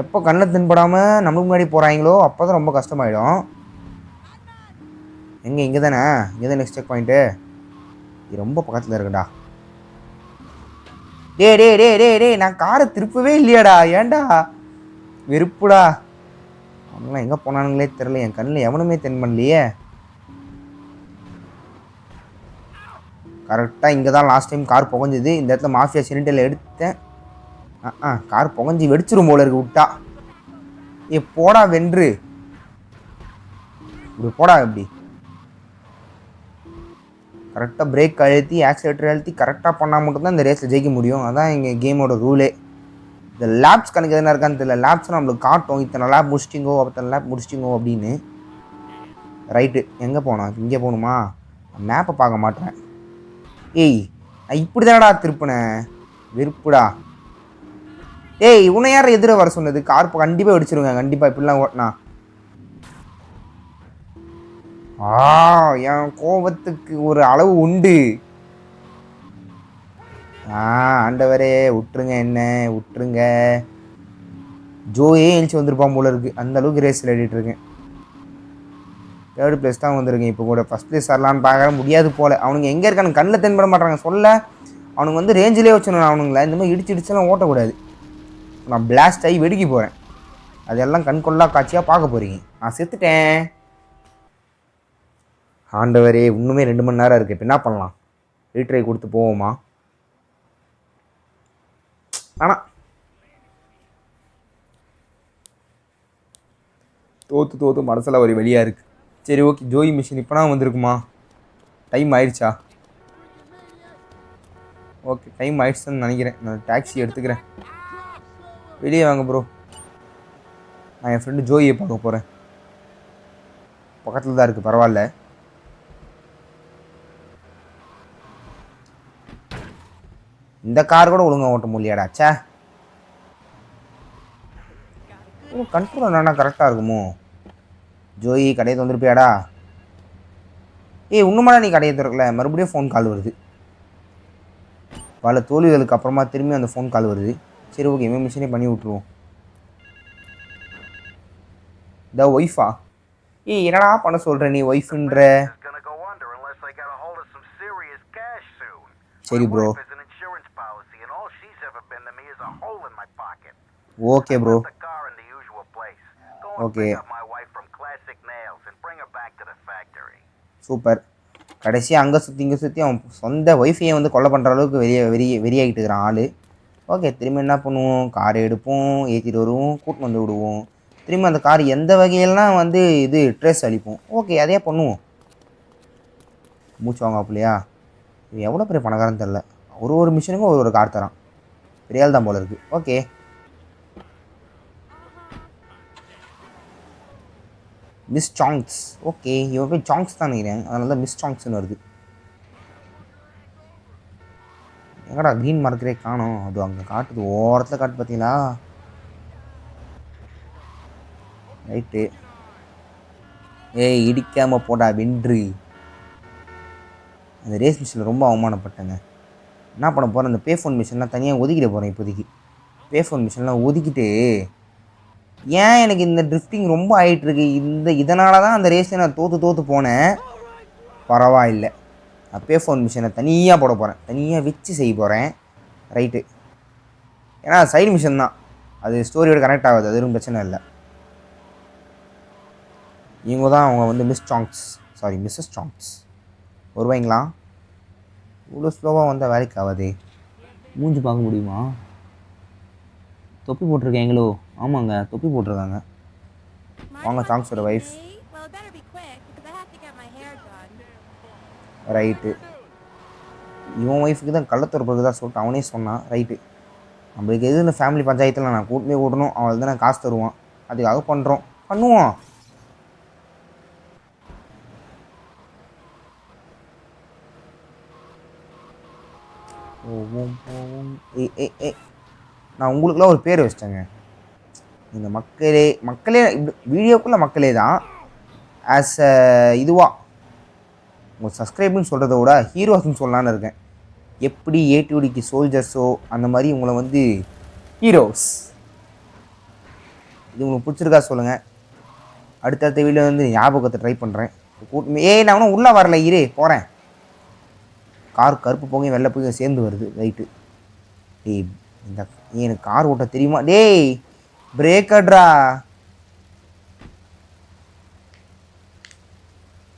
எப்போ கண்ணில் தென்படாமல் நம்மளுக்கு முன்னாடி போகிறாங்களோ அப்போ தான் ரொம்ப கஷ்டமாயிடும். இங்கே தானே நெக்ஸ்ட் செக் பாயிண்ட்டு. இது ரொம்ப பக்கத்தில் இருக்குடா. டே நான் காரை திருப்பவே இல்லையாடா. ஏன்டா வெறுப்புடா. அவங்களாம் எங்கே போனானுங்களே தெரில. என் கண்ணில் எவனுமே தென் பண்ணலையே. கரெக்டாக இங்கே தான் லாஸ்ட் டைம் கார் புகஞ்சுது. இந்த இடத்துல மாஃபியா சிலிண்டரில் எடுத்தேன். கார் புகஞ்சி வெடிச்சிரும் போல இருக்கு விட்டா. போடா வென்று. இப்படி போடா. எப்படி கரெக்டாக பிரேக் அழுத்தி ஆக்சிலேட்டர் அழுத்தி கரெக்டாக பண்ணால் மட்டும்தான் இந்த ரேஸில் ஜெயிக்க முடியும். அதான் எங்கள் கேமோட ரூலே. இந்த லேப்ஸ் கணக்கு எதுனா இருக்கான்னு தெரியல. லேப்ஸ் நம்மளுக்கு காட்டும், இத்தனை லேப் முடிச்சிட்டிங்கோ அத்தனை லேப் முடிச்சிட்டிங்கோ அப்படின்னு. ரைட்டு, எங்கே போனோம்? இங்கே போகணுமா? மேப்பை பார்க்க மாட்டேன். நான் இப்படி தானடா திருப்பினேன். வெறுப்புடா. இவனை யார் எதிர வர சொன்னது? கார் கண்டிப்பாக வெடிச்சிருங்க. கண்டிப்பாக இப்படிலாம் ஓட்டினா. என் கோபத்துக்கு ஒரு அளவு உண்டு. ஆண்டவரே விட்டுருங்க, என்ன விட்டுருங்க. ஜோயே எழுச்சி வந்திருப்பான் போல இருக்கு. அந்த அளவுக்கு ரேஸ் விளையாடிட்டு இருக்கேன். தேர்ட் ப்ளேஸ் தான் வந்திருக்கேன். இப்போ கூட ஃபஸ்ட் ப்ளேஸ் வரலான்னு பார்க்க முடியாது போல். அவனுங்க எங்கே இருக்கானு கண்ணில் தென்பட மாட்டாங்க. சொல்ல அவனுங்க வந்து ரேஞ்சிலே வச்சுணும். அவனுங்கள இந்த மாதிரி இடிச்செல்லாம் ஓட்டக்கூடாது. நான் பிளாஸ்ட் ஆகி வெடிக்க போகிறேன். அதெல்லாம் கண்கொள்ளா காட்சியாக பார்க்க போகிறீங்க. நான் செத்துட்டேன். ஆண்டவரே, இன்னுமே 2 மணி நேரம் இருக்குது. இப்போ என்ன பண்ணலாம்? ரீட்ரை கொடுத்து போவோமா? ஆனால் தோற்று மனசில் ஒரு வெளியாக இருக்குது. சரி, ஓகே. ஜோய் மிஷின் இப்போனா வந்திருக்குமா? டைம் ஆயிடுச்சா? ஓகே, டைம் ஆயிடுச்சுன்னு நினைக்கிறேன். நான் டாக்ஸி எடுத்துக்கிறேன். வெளியே வாங்க ப்ரோ. நான் என் ஃப்ரெண்டு ஜோயை பார்க்க போகிறேன். பக்கத்தில் தான் இருக்குது, பரவாயில்ல. இந்த கார் கூட ஒழுங்காக ஓட்ட முடியாடாச்சா. கண்ட்ரோல் என்னன்னா கரெக்டாக இருக்குமோ? ஜோயி, கடையை வந்துருப்பியாடா? இன்னுமாடா நீ கடையை திறக்கல? மறுபடியும் ஃபோன் கால் வருது. பல தோல்விகளுக்கு அப்புறமா திரும்பி அந்த ஃபோன் கால் வருது. சரி, ஓகே, மிஷினே பண்ணி விட்ருவோம். த ஒய்ஃபா? என்னடா பண்ண சொல்கிற நீ ஒய்ஃபுன்ற? சரி bro, okay bro. Okay, super. கடைசியாக அங்கே சுற்றி இங்கே சுற்றி அவன் சொந்த ஒய்ஃபையை வந்து கொலை பண்ணுற அளவுக்கு வெறியாகிட்டு இருக்கிறான் ஆள். ஓகே, திரும்ப என்ன பண்ணுவோம், காரை எடுப்போம், ஏற்றிட்டு வருவோம், கூட்டின்னு வந்து விடுவோம். திரும்ப அந்த கார் எந்த வகையிலாம் வந்து இது ட்ரெஸ் அளிப்போம். ஓகே, அதே பண்ணுவோம். மூச்சு வாங்காப்புலையா, இது எவ்வளோ பெரிய பணக்காரன்னு தெரில. ஒரு மிஷினுக்கும் ஒரு கார் தரான். பெரிய ஆள் தான் போல இருக்குது. Okay, miss songs. ஓகே, இவன் போய் சாங்ஸ் தான் நினைக்கிறேன், அதனால தான் மிஸ் சாங்ஸ்னு வருது. எங்கடா க்ரீன் மார்க்கரே காணோம். அது அங்கே காட்டுது, ஓரத்தில் காட்டு பார்த்தீங்களா. ரைட்டு, ஏய் இடிக்காமல் போடா வென்று. அந்த ரேஸ் மிஷினில் ரொம்ப அவமானப்பட்டேங்க. என்ன பண்ண போகிறேன், அந்த பே ஃபோன் மிஷின்லாம் தனியாக ஒதுக்கிட போகிறேன். இப்போதைக்கு பே ஃபோன் மிஷின்லாம் ஒதுக்கிட்டு, ஏன் எனக்கு இந்த ட்ரிஃப்டிங் ரொம்ப ஆகிட்டுருக்கு, இதனால தான் அந்த ரேஸை நான் தோற்று போனேன். பரவாயில்லை, நான் பே ஃபோன் மிஷினை தனியாக போட போகிறேன், தனியாக வச்சு செய்ய போகிறேன். ரைட்டு, ஏன்னா சைடு மிஷின் தான், அது ஸ்டோரியோட கனெக்ட் ஆகுது, அது எதுவும் பிரச்சனை இல்லை. இவங்க தான் அவங்க வந்து மிஸ்ஸஸ் சாங்ஸ் வருவாங்களா. இவ்வளோ ஸ்லோவாக வந்தால் வேலைக்கு ஆகாதே. மூஞ்சி பார்க்க முடியுமா. தொப்பி போட்டிருக்கீங்களோ. ஆமாங்க, தொப்பி போட்டிருக்காங்க. வாங்க சாங்ஸோட வைஃப். ரைட்டு, இவன் ஒய்ஃபுக்கு தான் கள்ளத்துறப்புக்கு தான் சொல்லிட்டு அவனே சொன்னான். ரைட்டு, நம்மளுக்கு எது இந்த ஃபேமிலி பஞ்சாயத்தில் நான் கூட்டமே ஓடணும், அவள் தான் நான் காசு தருவான், அதுக்காக பண்ணுவோம். போவோம். நான் உங்களுக்குலாம் ஒரு பேர் வச்சிட்டேங்க. இந்த மக்களே வீடியோக்குள்ளே மக்களே தான். ஆஸ் அ இதுவாக உங்கள் சப்ஸ்கிரைப்னு சொல்கிறத விட ஹீரோஸ்ன்னு சொல்லலான்னு இருக்கேன். எப்படி ஏடிவிடிக்கு சோல்ஜர்ஸோ அந்த மாதிரி உங்களை வந்து ஹீரோஸ். இது உங்களுக்கு பிடிச்சிருக்கா சொல்லுங்கள். அடுத்தடுத்த வீடியோ வந்து ஞாபகத்தை ட்ரை பண்ணுறேன். நான் ஒன்றும் உள்ளே வரல, போகிறேன். கார் கருப்பு போகையும் வெள்ளை போய் சேர்ந்து வருது. ரைட்டு, டேய் எனக்கு கார் ஓட்ட தெரியுமா. டேய் பிரேக்கட்ரா,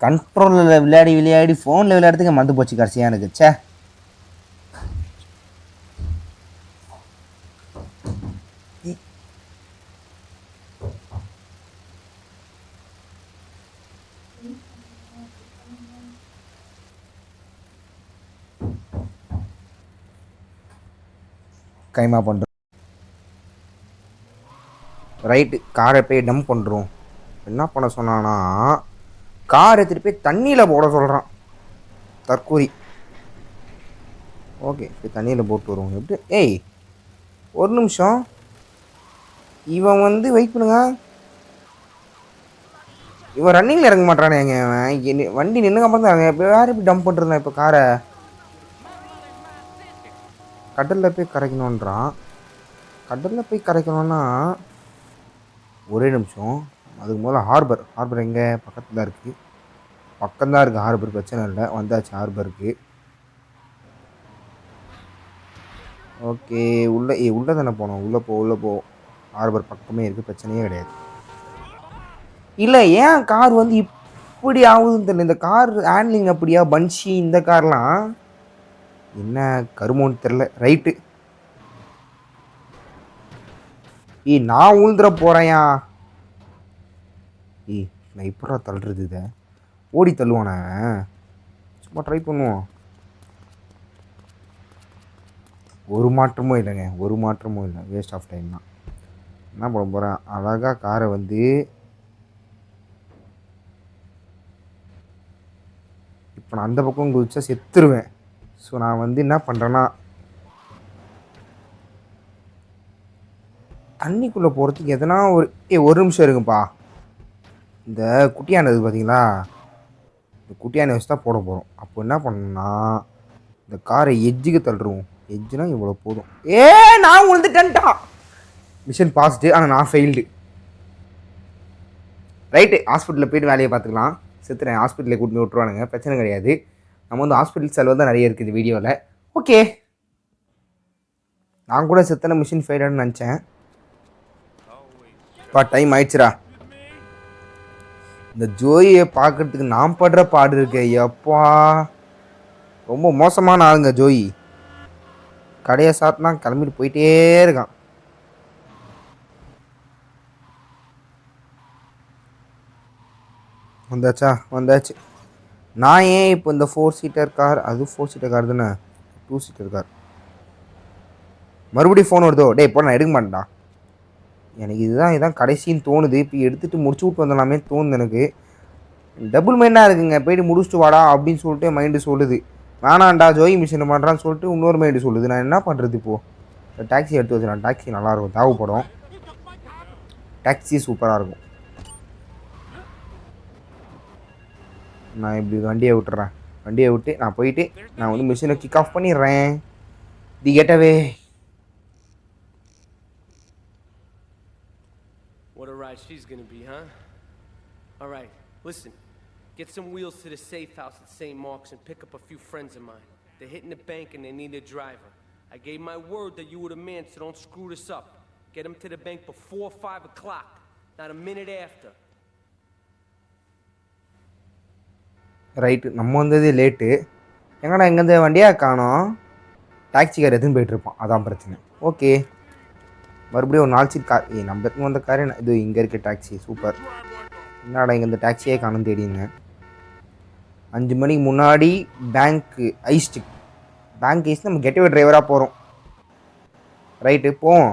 கண்ட்ரோலில் விளையாடி ஃபோனில் விளையாடுறதுக்கு மறந்து போச்சு கடைசியாக எனக்கு. சே, கைமா பண்ணுறோம். ரைட்டு, காரை போய் டம்ப் பண்ணுறோம். என்ன பண்ண சொன்னான்னா, காரை எடுத்துகிட்டு போய் தண்ணியில் போட சொல்கிறான் தற்கூரி. ஓகே, போய் தண்ணியில் போட்டு வருவோம். எப்படி ஒரு நிமிஷம், இவன் வந்து வெயிட் பண்ணுங்க. இவன் ரன்னிங்கில் இறங்க மாட்டானேங்க. வண்டி நின்றுங்க பார்த்தாங்க. இப்போ வேறு எப்படி டம்ப் பண்ணுறேன். இப்போ காரை கடலில் போய் கரைக்கணுன்றான். கடலில் போய் கரைக்கணுன்னா ஒரே நிமிஷம். அதுக்கு முதல்ல ஹார்பர் எங்கே பக்கத்தில் தான் இருக்குது. பக்கம்தான் இருக்குது ஹார்பர், பிரச்சனை இல்லை. வந்தாச்சு ஹார்பருக்கு. ஓகே, உள்ளே தானே போனோம். உள்ளே போ. ஹார்பர் பக்கமே இருக்குது, பிரச்சனையே கிடையாது. இல்லை, ஏன் கார் வந்து இப்படி ஆகுதுன்னு தெரியல. இந்த கார் ஹேண்ட்லிங் அப்படியா பன்ஷி, இந்த கார்லாம் என்ன கருமோன்னு தெரில. ரைட்டு, நான் ஊழ்ந்துட போகிறேயா. நான் இப்படா தள்ளுறது, இதை ஓடி தள்ளுவானே. சும்மா ட்ரை பண்ணுவோம். ஒரு மாற்றமும் இல்லை, வேஸ்ட் ஆஃப் டைம் தான். என்ன பண்ண போகிறேன், அழகாக காரை வந்து இப்போ நான் அந்த பக்கம் குதிச்சா செத்துருவேன். ஸோ நான் வந்து என்ன பண்ணுறேன்னா, தண்ணிக்குள்ளே போகிறதுக்கு எதனா ஒரு நிமிஷம் இருக்குப்பா. இந்த குட்டியானது பார்த்தீங்களா, இந்த குட்டியானை வச்சு தான் போட போகிறோம். அப்போ என்ன பண்ணணும்னா, இந்த காரை எஜ்ஜுக்கு தள்ளுருவோம். எஜ்ஜுனா இவ்வளோ போதும். நான் விழுந்துட்டேன்டா. மிஷன் பாசிட்டிவ், ஆனால் நான் ஃபெயில்டு. ரைட்டு, ஹாஸ்பிட்டலில் போய்ட்டு வேலையை பார்த்துக்கலாம். செத்துறேன், ஹாஸ்பிட்டலில் கூட்டிட்டு விட்ருவானுங்க, பிரச்சனை கிடையாது. நம்ம வந்து ஹாஸ்பிட்டல் செலவு தான் நிறைய இருக்குது வீடியோவில். ஓகே, நான் கூட செத்தனை மிஷின் ஃபெயில்டுன்னு நினச்சேன். டைம் ஆயிடுச்சுரா. இந்த ஜோயை பார்க்கறதுக்கு நான் படுற பாடு இருக்கே எப்பா, ரொம்ப மோசமான ஆளுங்க ஜோயி. கடையை சாத்தினா கிளம்பிட்டு போயிட்டே இருக்கான். வந்தாச்சா? வந்தாச்சு. நான் ஏன் இப்போ இந்த 4 சீட்டர் கார், அது 4 சீட்டர் கார் தானே, 2 சீட்டர் கார், மறுபடியும் ஃபோன் வருதோ? டே இப்போ நான் எடுக்க மாட்டேன்டா. எனக்கு இதான் கடைசின்னு தோணுது. இப்போ எடுத்துகிட்டு முடிச்சு விட்டு வந்துடலாமே தோணுது எனக்கு. டபுள் மைண்டாக இருக்குங்க. போய்ட்டு முடிச்சுட்டு வாடா அப்படின்னு சொல்லிட்டு மைண்டு சொல்லுது. வேணாண்டா ஜோயி மிஷின் பண்ணுறான்னு சொல்லிட்டு இன்னொரு மைண்டு சொல்லுது. நான் என்ன பண்ணுறது இப்போது? டாக்ஸி எடுத்து வச்சுருக்கேன். டாக்ஸி நல்லாயிருக்கும், தேவைப்படும். டாக்ஸி சூப்பராக இருக்கும். நான் இப்படி வண்டியை விட்டுறேன். வண்டியை விட்டு நான் போயிட்டு நான் வந்து மிஷினை கிக் ஆஃப் பண்ணிடுறேன். தி கெட்டவே. What a ride she's gonna be, huh? All right, listen. Get some wheels to the safe house at St. Mark's and pick up a few friends of mine. They're hitting the bank and they need a driver. I gave my word that you were the man, so don't screw this up. Get them to the bank before 5 o'clock, not a minute after. Right, நம்ம வந்ததே late. எங்கடா எங்கேருந்து வண்டியாக காணோம்? டாக்ஸிக்கார் எதுவும் போயிட்டுருப்பான், அதான் பிரச்சனை. Okay, மறுபடியும் ஒரு 4 சீட் கார். நம்ம எத்தனை வந்த காரு இது இங்கே இருக்க டாக்ஸி. சூப்பர். என்னடா இங்கே இந்த டாக்ஸியே காணும் தேடிங்க. 5 மணிக்கு முன்னாடி பேங்க்கு ஐஸ்ட்டு. பேங்க் ஐஸ் நம்ம கெட்டவே டிரைவராக போகிறோம். ரைட்டு போவோம்.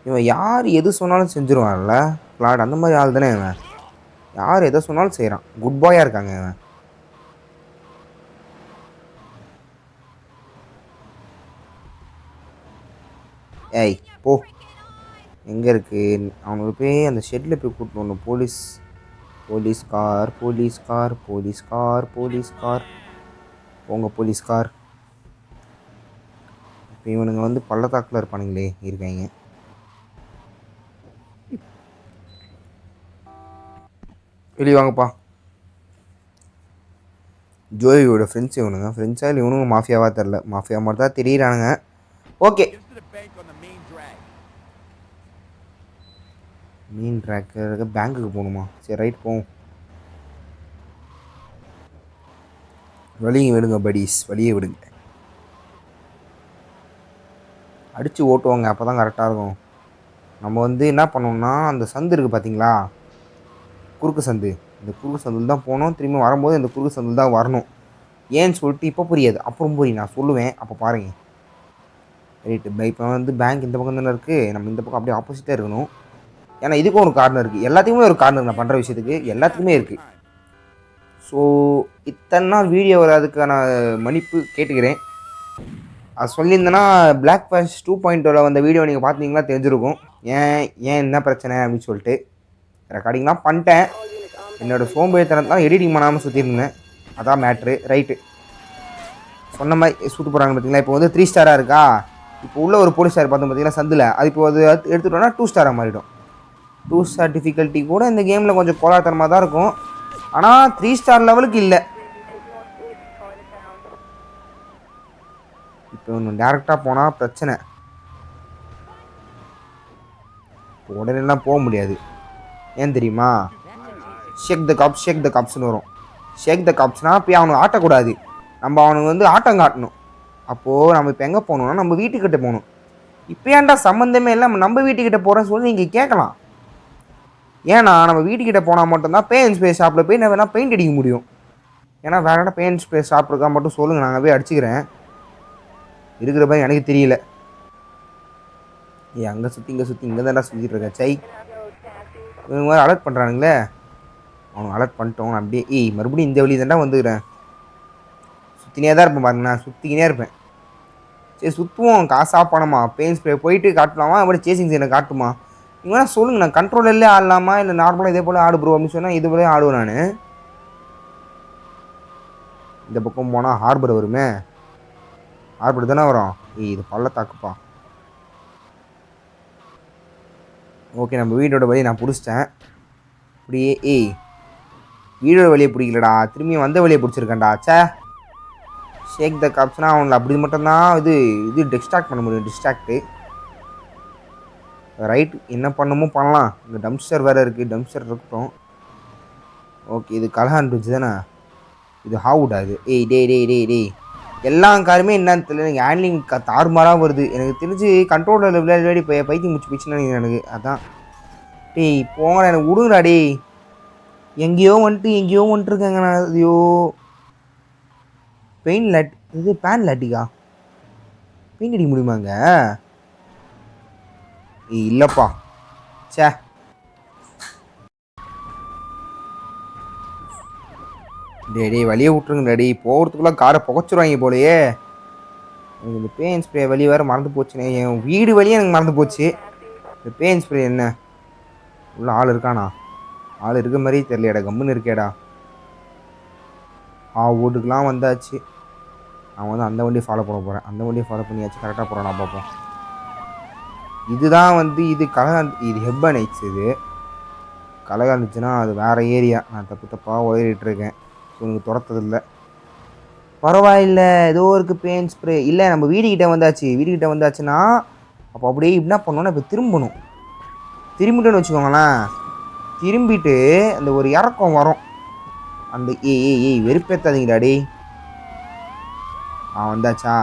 இவன் யார் எது சொன்னாலும் செஞ்சுருவான்ல கிளாட், அந்த மாதிரி ஆள் தானே இவன். யார் எதை சொன்னாலும் செய்கிறான். குட் பாயாக இருக்காங்க இவன். ஏய் போ. எங்கே இருக்குது? அவனுக்கு போய் அந்த ஷெட்டில் போய் கூப்பிட்டு வரணும். போலீஸ்கார் போலீஸ்கார் போலீஸ்கார் போலீஸ்கார் போங்க போலீஸ்கார். இப்போ இவனுங்க வந்து பள்ளத்தாக்கில் இருப்பானுங்களே இருக்காங்க. வெளியே வாங்கப்பா. ஜோயோட ஃப்ரெண்ட்ஸ் இவனுங்க. ஃப்ரெண்ட்ஸாக இல்லை இவனுங்க மாஃபியாவாக தெரில. மாஃபியா மாதிரி தான் தெரியுறானுங்க. ஓகே, மீன் ட்ராக்கருக்கு பேங்க்குக்கு போகணுமா? சரி ரைட் போவோம். வழியை விடுங்க படிஸ், வழியை விடுங்க. அடித்து ஓட்டுவாங்க, அப்போ தான் கரெக்டாக இருக்கும். நம்ம வந்து என்ன பண்ணோம்னா அந்த சந்து இருக்குது பார்த்தீங்களா, குறுக்கு சந்து. இந்த குறுக்கு சந்தில் தான் போகணும். திரும்பி வரும்போது இந்த குறுக்கு சந்தில் தான் வரணும். ஏன்னு சொல்லிட்டு இப்போ புரியாது, அப்புறம் புரியும், நான் சொல்லுவேன் அப்போ பாருங்கள். ரைட்டு, இப்போ வந்து பேங்க் இந்த பக்கம் தானே இருக்குது. நம்ம இந்த பக்கம் அப்படியே ஆப்போசிட்டாக இருக்கணும். ஏன்னா இதுக்கும் ஒரு கார்னர் இருக்குது. எல்லாத்துக்குமே ஒரு கார்னர், நான் பண்ணுற விஷயத்துக்கு எல்லாத்துக்குமே இருக்குது. ஸோ இத்தனை நாள் வீடியோ வராதுக்கான மன்னிப்பு கேட்டுக்கிறேன். அது சொல்லியிருந்தேன்னா பிளாக் பேஷ் 2.0 வந்த வீடியோ நீங்கள் பார்த்தீங்கன்னா தெரிஞ்சிருக்கும். ஏன் என்ன பிரச்சனை அப்படின்னு சொல்லிட்டு ரெக்கார்டிங்லாம் பண்ணிட்டேன். என்னோடய சோம்பேறித்தனத்தான் எடிட்டிங் பண்ணாமல் சுற்றிருந்தேன், அதான் மேட்ரு. ரைட்டு, சொன்ன மாதிரி சுட்டு போகிறாங்க பார்த்தீங்களா. இப்போ வந்து 3 ஸ்டாராக இருக்கா. இப்போ உள்ள ஒரு போலீஸ் ஸ்டார் பார்த்தோம் பார்த்தீங்கன்னா சந்தில், அது இப்போ அது எடுத்துட்டோன்னா 2 ஸ்டாராக மாறிடும். 2 ஸ்டார் டிஃபிகல்ட்டி கூட இந்த கேமில் கொஞ்சம் கோலாத்தனமாக தான் இருக்கும், ஆனால் 3 ஸ்டார் லெவலுக்கு இல்லை. இப்போ ஒன்று டேரெக்டாக போனால் பிரச்சனை. இப்போ உடனேலாம் போக முடியாது. ஏன் தெரியுமா? ஷேக் த காப்ஸ்னு வரும். ஷேக் த காப்ஸ்னால் போய் அவனுக்கு ஆட்டக்கூடாது, நம்ம அவனுக்கு வந்து ஆட்டம் காட்டணும். அப்போது நம்ம இப்போ எங்கே போகணுன்னா நம்ம வீட்டுக்கிட்ட போகணும். இப்போ ஏன்டா சம்மந்தமே இல்லை நம்ம வீட்டுக்கிட்ட போகிறேன்னு சொல்லி நீங்கள் கேட்கலாம். ஏன்னா நம்ம வீட்டுக்கிட்ட போனால் மட்டும்தான் பே அண்ட் ஸ்ப்ரே ஷாப்பில் போய் நான் வேணால் பெயிண்ட் அடிக்க முடியும். ஏன்னா வேறு என்ன பே அண்ட் ஸ்ப்ரே ஷாப் இருக்கா மட்டும் சொல்லுங்கள், நாங்கள் போய் அடிச்சுக்கிறேன். இருக்கிற மாதிரி எனக்கு தெரியல. அங்கே சுற்றி இங்கே தான்டா சுற்றிட்டு இருக்கேன். சை, இவங்க மாதிரி அலர்ட் பண்ணுறானுங்களே. அவனுக்கு அலர்ட் பண்ணிட்டோம். நான் அப்படியே மறுபடியும் இந்த வழி தாண்டா வந்துக்கிறேன். சுற்றினே தான் இருப்பேன் பாருங்க, நான் சுற்றிக்கினே இருப்பேன். சரி சுற்றுவோம், காசாக பணமா? பெயின் ஸ்ப்ரே போயிட்டு காட்டலாமா, அப்படி சேசிங் சீனை காட்டுமா? நீங்கள் வேணால் சொல்லுங்கள், நான் கண்ட்ரோலில் ஆடலாமா இல்லை நார்மலாக இதே போல் ஆடு ப்ரோ அப்படின்னு சொன்னால் இது போல ஆடுவேன் நான். இந்த பக்கம் போனால் ஹார்பர் வருமே, ஹார்பர் தானே வரும். இது பள்ளத்தாக்குப்பா. ஓகே, நம்ம வீடோட வழியை நான் பிடிச்சிட்டேன். அப்படியே வீடோட வழியை பிடிக்கலடா, திரும்பியும் வந்த வழியை பிடிச்சிருக்கேன்டா. சே, ஷேக் த காப்ஸ்னால் அவங்களை அப்படி மட்டும்தான் இது டிஸ்ட்ராக்ட் பண்ண முடியும். டிஸ்ட்ராக்டு ரைட், என்ன பண்ணணுமோ பண்ணலாம். இந்த டம்ப்ஸ்டர் வேறு இருக்குது, டம்ப்ஸ்டர் இருக்கட்டும். ஓகே, இது கல்ஹான் பிரிட்ஜ் தானே, இது ஹாவுடா இது. ஏய் டே டே டே டே எல்லா காருமே என்னன்னு தெரியல, எனக்கு ஹேண்ட்லிங் தாறுமாறாக வருது. எனக்கு தெரிஞ்சு கண்ட்ரோலில் விளையாடி இப்போ பைத்தியம் முடிச்சு போச்சுன்னு எனக்கு. அதான் டேய் போங்க, எனக்கு விடுங்கடா டேய். எங்கேயோ வந்துட்டுருக்கேங்க நான். ஐயோ, பெயின் லாட் இது பேன் லாட்டிக்கா பெயிண்ட் அடிக்க முடியுமாங்க? இல்லைப்பா, சே. டே வழியே விட்ருங்க டே, போகிறதுக்குள்ளே காரை புகைச்சிருவாங்க போலையே. எனக்கு இந்த பெயின் ஸ்ப்ரே வழி வேறு மறந்து போச்சுனே, என் வீடு வழியே எனக்கு மறந்து போச்சு. இந்த பெயின் ஸ்ப்ரே என்ன உள்ள ஆள் இருக்கானா? ஆள் இருக்க மாதிரியே தெரியலையாடா, கம்முன்னு இருக்கேடா. வீட்டுக்கெலாம் வந்தாச்சு. நான் வந்து அந்த வண்டியை ஃபாலோ பண்ண போகிறேன். அந்த வண்டியை ஃபாலோ பண்ணியாச்சு, கரெக்டாக போகிறேன் நான் பார்ப்போம். இதுதான் வந்து இது இது ஹெப்பா நைட்ஸ். இது கலகா இருந்துச்சுன்னா அது வேறு ஏரியா. நான் தப்பாக உயரிட்டுருக்கேன். ஸோ எனக்கு துரத்ததில்லை, பரவாயில்ல. ஏதோ இருக்குது பெயின் ஸ்ப்ரே. இல்லை, நம்ம வீடுகிட்ட வந்தாச்சுன்னா அப்போ அப்படியே என்ன பண்ணோன்னா இப்போ திரும்பிட்டோன்னு வச்சுக்கோங்களேன். திரும்பிட்டு அந்த ஒரு இறக்கம் வரும். அந்த ஏய் வெறுப்பேற்றாதீங்கடா டே. வந்தாச்சா?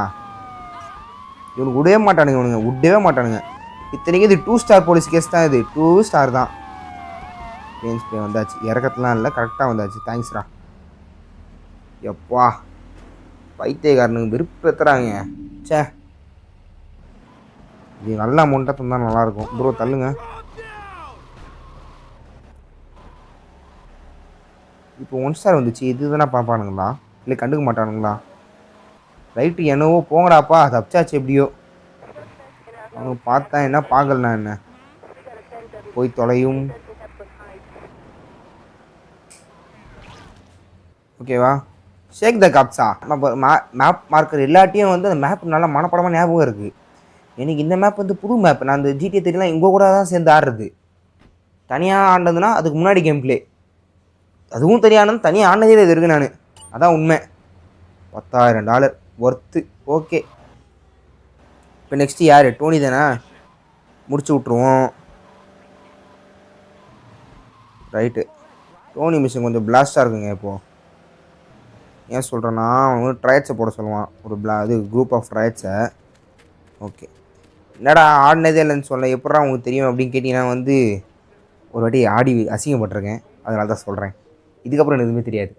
இவனுக்கு விடவே மாட்டானுங்க. இத்தனைக்கு இது 2 ஸ்டார் போலீஸ் கேஸ் தான். இது 2 ஸ்டார் தான். பெயின் ஸ்ப்ரே வந்தாச்சு, இறக்கத்துலாம் இல்லை, கரெக்டாக வந்தாச்சு. தேங்க்ஸ்ரா. எப்பா பைத்தியக்காரனுங்க விருப்பத்துறாங்க. சே, இது நல்ல அமௌண்ட்டாக தந்தால் நல்லாயிருக்கும். ப்ரோ தள்ளுங்க. இப்போ 1 ஸ்டார் வந்துச்சு. இது தானே பார்ப்பானுங்களா, இல்லை கண்டுக்க மாட்டானுங்களா? ரைட்டு, என்னவோ போங்கடாப்பா, தப்பிச்சாச்சு எப்படியோ. அவங்க பார்த்தா என்ன, பார்க்கலண்ணா என்ன, போய் தொலையும். ஓகேவா? ஷேக் த காப்ஸா மேப் மார்க்கர் எல்லாட்டையும் வந்து அந்த மேப் நல்லா மனப்படமாக ஞாபகம் இருக்குது எனக்கு. இந்த மேப் வந்து புது மேப். நான் அந்த GTA 3 இங்கே கூட தான் சேர்ந்து ஆடுறது. தனியாக ஆண்டதுன்னா அதுக்கு முன்னாடி கேம் பிளே, அதுவும் தனியாக ஆனதே இது இருக்குது நான். அதான் உண்மை. $10,000 ஒர்த்து. ஓகே, இப்போ நெக்ஸ்ட்டு யார்? டோனி தானே, முடிச்சு விட்ருவோம். ரைட்டு, டோனி மிஷின் கொஞ்சம் பிளாஸ்டாக இருக்குங்க. இப்போது ஏன் சொல்கிறேன்னா, அவன் வந்து ட்ரையட்ஸை போட சொல்லுவான், ஒரு இது குரூப் ஆஃப் ட்ரையட்ஸை. ஓகே, என்னடா ஆடினதே இல்லைன்னு சொல்ல, எப்படா உங்களுக்கு தெரியும் அப்படின்னு கேட்டிங்கன்னா வந்து ஒரு வாட்டி ஆடி அசிங்கப்பட்டிருக்கேன், அதனால தான் சொல்கிறேன். இதுக்கப்புறம் எனக்கு எதுவுமே தெரியாது.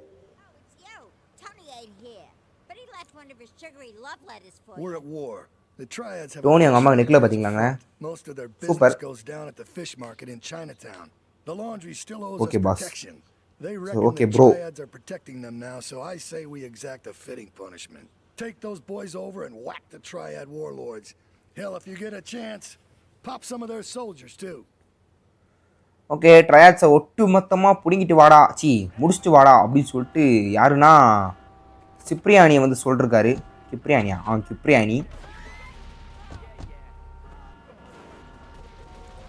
டோனி அவங்க அம்மாவுக்கு நெக்கில் பார்த்தீங்களாங்க, super. Okay boss. Okay, bro. Triads are protecting them now, so I say we exact a fitting punishment. Take those boys over and whack the Triad warlords. Hell, if you get a chance, pop some of their soldiers too. Okay, ட்ரையாட்ஸை ஒட்டு மொத்தமாக பிடிங்கிட்டு வாடா, முடிச்சுட்டு வாடா அப்படின்னு சொல்லிட்டு யாருன்னா சிப்ரியானியை வந்து சொல்லிருக்காரு. கிப்ரியானி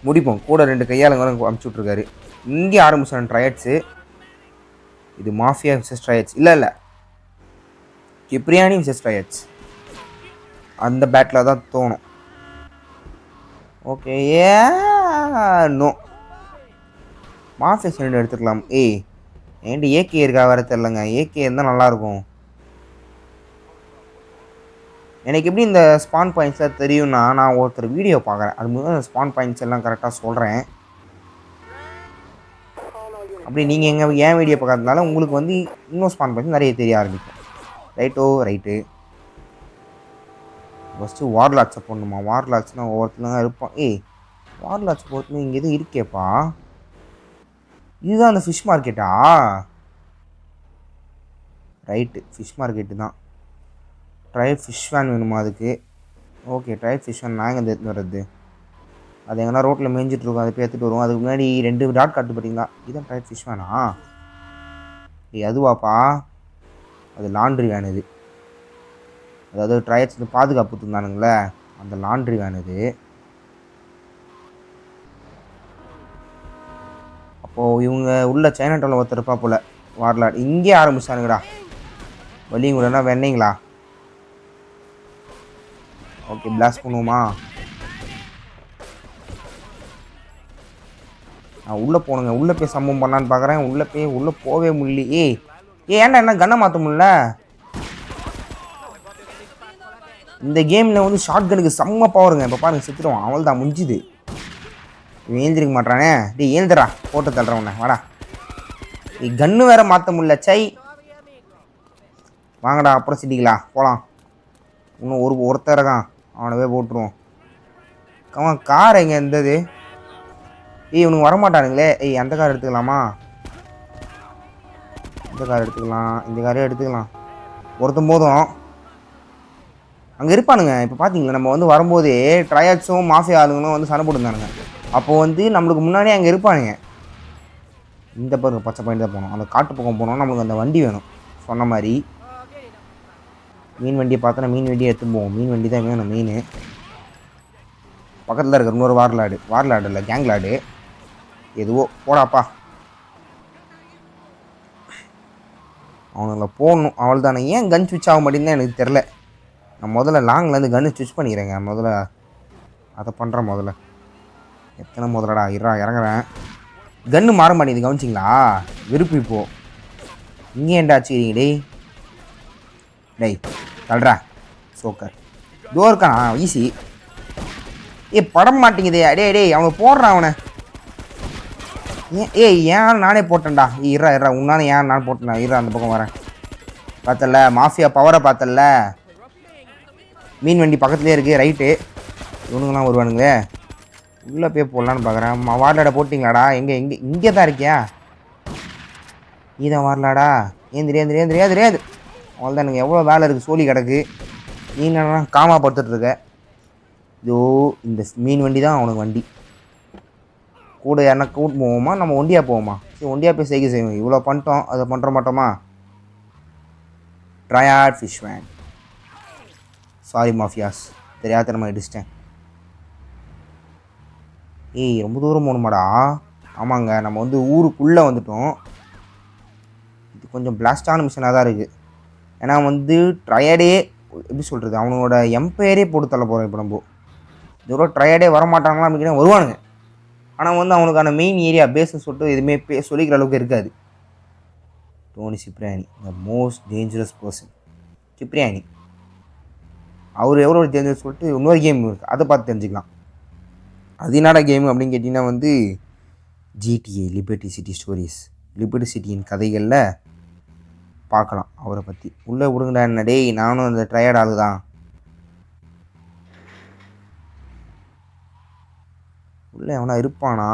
முடிப்போம். கூட 2 கையாளுங்களும் அனுப்பிச்சி விட்ருக்காரு. இங்கே ஆரம்பிச்சான ட்ரையட்ஸு. இது மாஃபியா விசஸ் ட்ரையட்ஸ், இல்லை கிப்ரியானி விசஸ் ட்ரையட்ஸ். அந்த பேட்டில் தான் தோணும். ஓகே, நோ மாஃபியா சைடு எடுத்துக்கலாம். ஏன்டி ஏகே இருக்கா வர தெரிலங்க. ஏகே இருந்தால் நல்லாயிருக்கும். எனக்கு எப்படி இந்த ஸ்பான் பாயிண்ட்ஸில் தெரியும்னா, நான் ஒருத்தர் வீடியோ பார்க்குறேன், அது முதல்ல அந்த ஸ்பான் பாயிண்ட்ஸ் எல்லாம் கரெக்டாக சொல்கிறேன். அப்படி நீங்கள் ஏன் வீடியோ பார்க்கறதுனால உங்களுக்கு வந்து இன்னும் ஸ்பான் பாயிண்ட்ஸ் நிறைய தெரிய ஆரம்பிக்கும். ரைட்டு. ஃபஸ்ட்டு வார்லாக்ஸை போடணுமா? வார்லாக்ஸ்னால் ஒவ்வொருத்தரும் தான் இருப்பான். வார்லாக்ஸ் பொறுத்து இங்கே எதுவும் இருக்கேப்பா. இதுதான் அந்த ஃபிஷ் மார்க்கெட்டா? ரைட்டு, ஃபிஷ் மார்க்கெட்டு தான். ட்ரை ஃபிஷ் வேன் வேணுமா அதுக்கு? ஓகே, ட்ரை ஃபிஷ் வேன் நாங்கள் எடுத்துகிட்டு வர்றது. அது எங்கன்னா ரோட்டில் மேய்ஞ்சிட்ருக்கோம், அதை போய் எடுத்துகிட்டு வருவோம். அதுக்கு முன்னாடி 2 டாட் காட்டு பார்த்தீங்களா? இதுதான் ட்ரை ஃபிஷ் வேனா? அதுவாப்பா, அது லாண்ட்ரி வேன். இது அதாவது ட்ரையட்ஸ் வந்து பாதுகாப்பு தந்தானுங்களே, அந்த லாண்ட்ரி வேன் இது. அப்போது இவங்க உள்ள சைனா டவுனில் ஒருத்தர் இருப்பா போல், வார்லாட். இங்கே ஆரம்பிச்சானுங்கடா. வலிங்கூடனா வெண்ணீங்களா? ஓகே, பிளாஸ்ட் பண்ணுவோமா? நான் உள்ளே போகணுங்க. உள்ளே போய் சம்பவம் பண்ணலான்னு பார்க்குறேன். உள்ளே போகவே முடியலையே. ஏன்டா என்ன கன்னை மாற்ற முடியல? இந்த கேமில் வந்து ஷார்ட் கனுக்கு செம்ம பவருங்க. இப்போ பாருங்கள் செத்துடுவான். அவள் தான் முடிஞ்சுது. இவன் ஏந்திரிக்க மாட்டானே. டேய் ஏந்திரா, போட்டு தள்ளுறேன் உன்னை. வாடா. கன்று வேற மாற்ற முடியல. சை வாங்கடா, அப்புறம் சிட்டிக்கலாம் போகலாம். இன்னும் ஒருத்தர் இருக்கான், அவனவே போட்டுருவோம். அவன் கார் எங்கே இருந்தது? இவனுக்கு வரமாட்டானுங்களே. அந்த கார் எடுத்துக்கலாமா? இந்த கார் எடுத்துக்கலாம், இந்த காரே எடுத்துக்கலாம். ஒருத்தம் போதும். அங்கே இருப்பானுங்க. இப்போ பார்த்தீங்களா, நம்ம வந்து வரும்போதே ட்ரையாட்ஸும் மாஃபியா ஆளுங்களும் வந்து சண்டை போட்டுருந்தானுங்க. அப்போ வந்து நம்மளுக்கு முன்னாடியே அங்கே இருப்பானுங்க. இந்த பாருங்க பச்சை பாயிண்ட் தான் போகணும். அந்த காட்டு பக்கம் போனோம். நம்மளுக்கு அந்த வண்டி வேணும் சொன்ன மாதிரி. மீன் வண்டியை பார்த்தோன்னா மீன் வண்டியை எடுத்து போவோம். மீன் வண்டி தான் வேணும் மீன். பக்கத்தில் இருக்கிற இன்னொரு வார்லாடு இல்லை, கேங்லாடு எதுவோ போடாப்பா. அவனுங்களை போடணும். அவள் தானே. ஏன் கன் ஸ்விட்ச் ஆக மாட்டேங்குதுன்னு எனக்கு தெரில. நான் முதல்ல லாங்லேருந்து கன்று ஸ்விட்ச் பண்ணிக்கிறேங்க. முதல்ல அதை பண்ணுறேன். முதல்ல எத்தனை முதலடா இறங்குறேன். கன்று மாற மாட்டேங்குது, கவனிச்சிங்களா? விருப்பம் இப்போது இங்கே ஏன்டா வச்சுக்கிறீங்க? டேய் தள்ளுறா சோக்கர். இதோ இருக்கானா ஈஸி. படம் மாட்டேங்குதே. டேய் அவனை போடுறான் அவனை. ஏன் நானே போட்டேன்டா. இறா உன்னால ஏன் நான் போட்டேன்டா. அந்த பக்கம் வரேன். பார்த்தல மாஃபியா பவரை பார்த்தல. மீன் வண்டி பக்கத்துலேயே இருக்குது. ரைட்டு. இவனுங்களாம் வருவானுங்களே. உள்ளே போய் போடலான்னு பார்க்குறேன். வார்லாடை போட்டிங்களாடா? இங்கே தான் இருக்கியா? நீதான் வார்லாடா? தெரியாது. அவள் தான் எனக்கு எவ்வளோ வேலை இருக்குது. சோழி கிடக்கு. நீ என்ன காமா படுத்துட்ருக்க? இதோ இந்த மீன் வண்டி தான் அவனுக்கு வண்டி. கூட யாருன்னா கூட்டு போவோமா, நம்ம ஒண்டியாக போவோமா? சரி ஒண்டியாக போய் செய்வோம். இவ்வளோ பண்ணிட்டோம், அதை பண்ணுற மாட்டோமா? Triad fish van. Sorry mafias, தெரியாத நம்ம இடிச்சிட்டேன். ரொம்ப தூரம் போகணுமாடா? ஆமாங்க, நம்ம வந்து ஊருக்குள்ளே வந்துட்டோம். இது கொஞ்சம் பிளாஸ்டான மிஷனாக தான் இருக்குது. ஏன்னா வந்து ட்ரையாடே எப்படி சொல்கிறது, அவனோட எம்பையரே போட்டு தள்ள போகிறோம். இப்போ நம்ம இதோட ட்ரையாடே வரமாட்டாங்களா அப்படின்னா வருவானுங்க. ஆனால் வந்து அவனுக்கான மெயின் ஏரியா பேஸ்ன்னு சொல்லிட்டு எதுவுமே சொல்லிக்கிற அளவுக்கு இருக்காது. Tony Cipriani, the most dangerous person. Cipriani அவர் எவ்வளோ டேஞ்சரஸ் சொல்லிட்டு இன்னொரு கேம் இருக்குது, அதை பார்த்து தெரிஞ்சுக்கலாம். அது என்னடா கேமு அப்படின்னு கேட்டிங்கன்னா வந்து GTA Liberty City Stories. Liberty சிட்டியின் கதைகளில் பார்க்கலாம் அவரை பற்றி. உள்ளே விடுங்கடா என்ன. டேய் நானும் அந்த ட்ரையர்ட் ஆளு தான். உள்ளே எவனா இருப்பானா?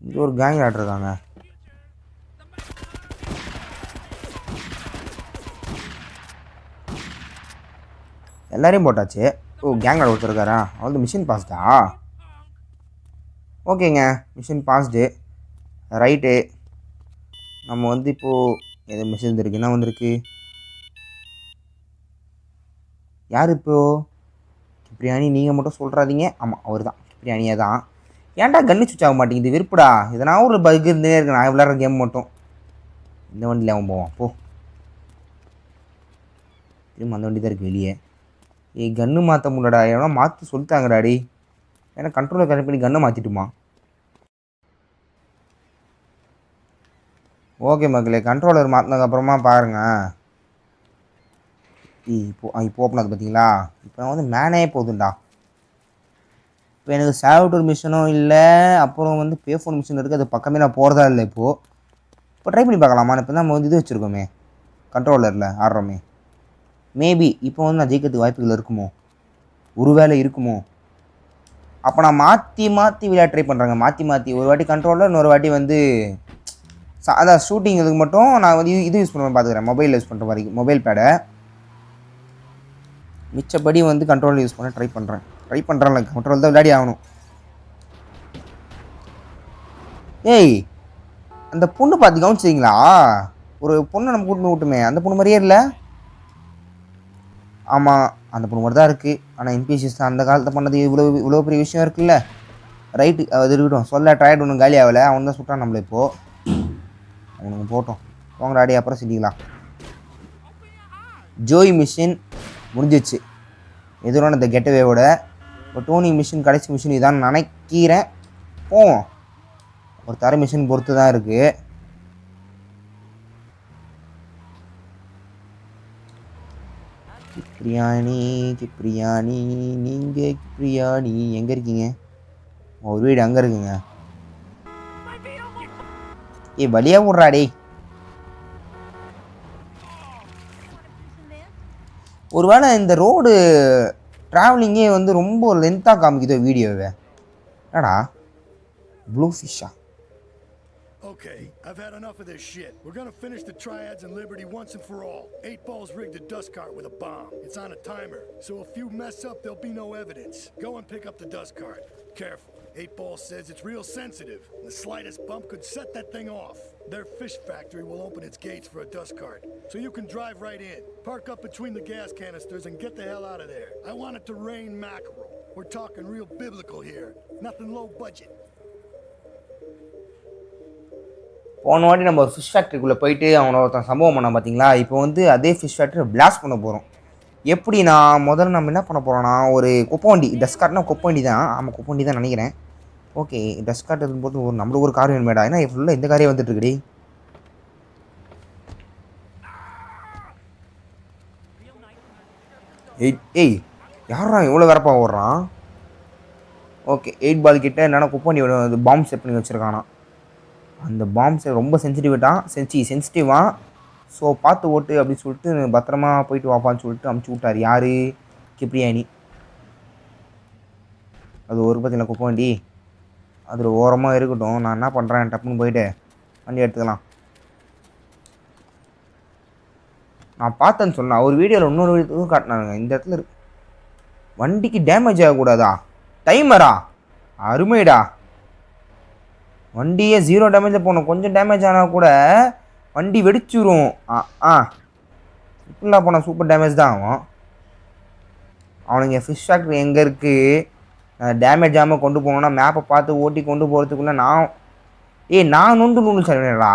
இங்கே ஒரு கேங் ஆட்ருக்காங்க. எல்லாரையும் போட்டாச்சு. கேங் ஆட் ஒருத்தருக்காரா? அவள் மிஷின் பாஸ்டா? ஓகேங்க, மிஷின் பாஸ்டு. ரைட்டு. நம்ம வந்து இப்போது எது மெசேஜ் வந்துருக்கு? என்ன வந்திருக்கு? யார் இப்போது? கிப்ரியானி நீங்கள் மட்டும் சொல்கிறாதீங்க. ஆமாம் அவர் தான், கிப்ரியானியே தான். ஏன்டா கன்னு சுவிட்ச் ஆக மாட்டேங்குது? விருப்படா. எதனா ஒரு பக் இருந்தே இருக்கு. நான் விளையாடுற கேம் மட்டும். இந்த வண்டியில் அவன் போவான் போ. திரும்ப அந்த வண்டி தான் இருக்குது வெளியே. கன்று மாற்ற முடியலடா. எவனா மாற்றி சொல்லிட்டாங்கடாடி. ஏன்னா கண்ட்ரோலை கனெக்ட் பண்ணி கன்னை மாற்றிட்டுமா? ஓகே மக்களே, கண்ட்ரோலர் மாற்றினதுக்கப்புறமா பாருங்கள். இப்போ ஓப்பன் ஆகுது பார்த்தீங்களா? இப்போ வந்து மேனே போகுதுண்டா. இப்போ எனக்கு சேவ் மிஷினும் இல்லை, அப்புறம் வந்து பே ஃபோன் மிஷின் இருக்குது. அது பக்கமே நான் போகிறதா இல்லை. இப்போ ட்ரை பண்ணி பார்க்கலாமா? இப்போ நம்ம வந்து இது வச்சுருக்கோமே, கண்ட்ரோலரில் ஆடுறோமே. மேபி இப்போ வந்து நான் ஜெயிக்கிறதுக்கு வாய்ப்புகள் இருக்குமோ? ஒருவேளை இருக்குமோ? அப்போ நான் மாற்றி விளையாட ட்ரை பண்ணுறேங்க. மாற்றி ஒரு வாட்டி கண்ட்ரோலர், இன்னொரு வாட்டி வந்து அதான் ஷூட்டிங் இதுக்கு மட்டும் நான் வந்து இது யூஸ் பண்ணுவேன் பார்த்துக்கிறேன். மொபைல் யூஸ் பண்ணுற மாதிரி மொபைல் பேடை. மிச்சப்படி வந்து கண்ட்ரோல் யூஸ் பண்ண ட்ரை பண்ணுறேன்ல. கண்ட்ரோல் தான் விளையாடி ஆகணும். அந்த பொண்ணு பார்த்து கவனிச்சிங்களா? ஒரு பொண்ணு நம்ம கூட்டு விட்டுமே, அந்த பொண்ணு மாதிரியே இல்லை. ஆமாம், அந்த பொண்ணு மாதிரி தான் இருக்குது. ஆனால் என்பிசிஎஸ் தான் அந்த காலத்தை பண்ணது. இவ்வளோ பெரிய விஷயம் இருக்குல்ல. ரைட்டு, அது இருக்கட்டும். சொல்ல ட்ரையட் ஒன்றும் காலி ஆகலை. அவன் தான் சுட்டான் நம்மளை. இப்போது அவனுக்கு போட்டோம். போங்க ஆடி, அப்புறம் செஞ்சிக்கலாம். ஜோய் மிஷின் முடிஞ்சிச்சு எதிரான இந்த கெட்டவேவோட. இப்போ டோனி மிஷின் கடைசி மிஷின் இதான் நினைக்கிறேன். போவோம். ஒரு தர மிஷின் பொறுத்து தான் இருக்குது. கிப்ரியாணி கிப்ரியாணி நீங்கள் கிப்ரியாணி எங்கே இருக்கீங்க? ஒரு வீடு அங்கே இருக்குங்க. வழியாக விட்றா டே. ஒருவேளை இந்த ரோடு ட்ராவலிங்கே வந்து ரொம்ப லென்த்தாக காமிக்குதோ வீடியோவை. என்னடா blue ஃபிஷ்ஷா? Okay, I've had enough of this shit. We're gonna finish the triads and Liberty once and for all. 8 Ball's rigged a dust cart with a bomb. It's on a timer, so if you mess up, there'll be no evidence. Go and pick up the dust cart. Careful. 8 Ball says it's real sensitive. The slightest bump could set that thing off. Their fish factory will open its gates for a dust cart, so you can drive right in. Park up between the gas canisters and get the hell out of there. I want it to rain mackerel. We're talking real biblical here. Nothing low budget. போன வாட்டி நம்ம ஒரு fish ஃபேக்ட்ரிக்குள்ளே போயிட்டு அவனை ஒருத்தன் சம்பவம் பண்ண பார்த்தீங்களா? இப்போ வந்து அதே ஃபிஷ் ஃபேக்ட்ரி பிளாஸ்ட் பண்ண போகிறோம். எப்படி நான் முதல்ல நம்ம என்ன பண்ண போகிறோன்னா, ஒரு குப்பை வண்டி, டஸ்கார்ட்னா குப்பை வண்டி தான். ஆமாம், குப்பை வண்டி தான் நினைக்கிறேன். ஓகே, டஸ்கார்ட் இருக்கும்போது ஒரு நம்மளுக்கு ஒரு கார் வேணுமேடா. ஏன்னா ஃபுல்லாக இந்த காரே வந்துட்டுருக்குடி. ஏய் யாரா இவ்வளோ வரப்பா ஓடுறான்? ஓகே, 8 பால் கிட்ட என்னென்னா குப்பை வண்டி பாம்பு செட் பண்ணி வச்சுருக்கானா. அந்த பாம்ஸ் ரொம்ப சென்சிட்டிவாக. ஸோ பார்த்து ஓட்டு அப்படின்னு சொல்லிட்டு பத்திரமா போயிட்டு வாப்பான்னு சொல்லிட்டு அமுச்சு விட்டார். யார்? கிப்ரியாணி. அது ஒரு பத்தியில் குப்பை வண்டி அதில் ஓரமாக இருக்கட்டும். நான் என்ன பண்ணுறேன், டப்புன்னு போயிட்டு வண்டி எடுத்துக்கலாம். நான் பார்த்தேன்னு சொன்னேன். ஒரு வீடியோவில் இன்னொரு வீடியோவும் காட்டினாங்க. இந்த இடத்துல வண்டிக்கு டேமேஜ் ஆகக்கூடாதா? டைமரா? அருமைடா. வண்டியே 0 டேமேஜில் போகணும். கொஞ்சம் டேமேஜ் ஆனால் கூட வண்டி வெடிச்சுரும். இப்படிலாம் போனால் சூப்பர் டேமேஜ் தான் ஆகும். அவனுங்க ஃபிஷ் ஃபேக்ட்ரி எங்கே இருக்குது, டேமேஜ் ஆகாமல் கொண்டு போகணுன்னா மேப்பை பார்த்து ஓட்டி கொண்டு போகிறதுக்குள்ளே நான் நூண்டு சரிடா.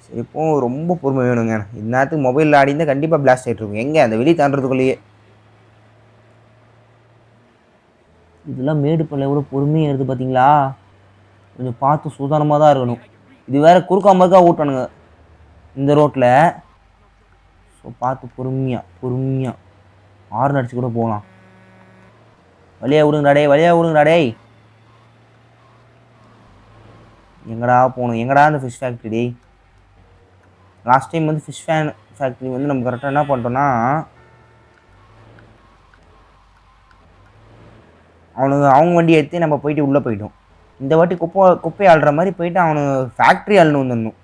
சரி, இப்போ ரொம்ப பொறுமை வேணுங்க. இந்நேரத்துக்கு மொபைலில் ஆடிந்தால் கண்டிப்பாக பிளாஸ்ட் ஆகிட்டு இருக்கும். எங்கே அந்த வெளியே தாண்டதுக்குள்ளேயே. இதெல்லாம் மேடு பல்ல எவ்வளோ பொறுமையாக இருக்குது பார்த்தீங்களா? கொஞ்சம் பார்த்து சூதானமாக தான் இருக்கணும். இது வேறு குறுக்கா மறுக்கா ஓட்டணுங்க இந்த ரோட்டில். ஸோ பார்த்து பொறுமையாக ஹார்ன் அடிச்சு கூட போகலாம். வழியாக விடுங்கடா டேய். எங்கடா போகணும்? எங்கடா இந்த ஃபிஷ் ஃபேக்ட்ரி டேய்? லாஸ்ட் டைம் வந்து ஃபிஷ் ஃபேக்ட்ரி வந்து நம்ம கரெக்டாக என்ன பண்ணிட்டோன்னா, அவங்க வண்டி எடுத்து நம்ம போயிட்டு உள்ளே போயிட்டோம். இந்த வாட்டி குப்பை ஆள்ற மாதிரி போயிட்டு அவனு ஃபேக்ட்ரி அள்ளணும் வந்துடணும்.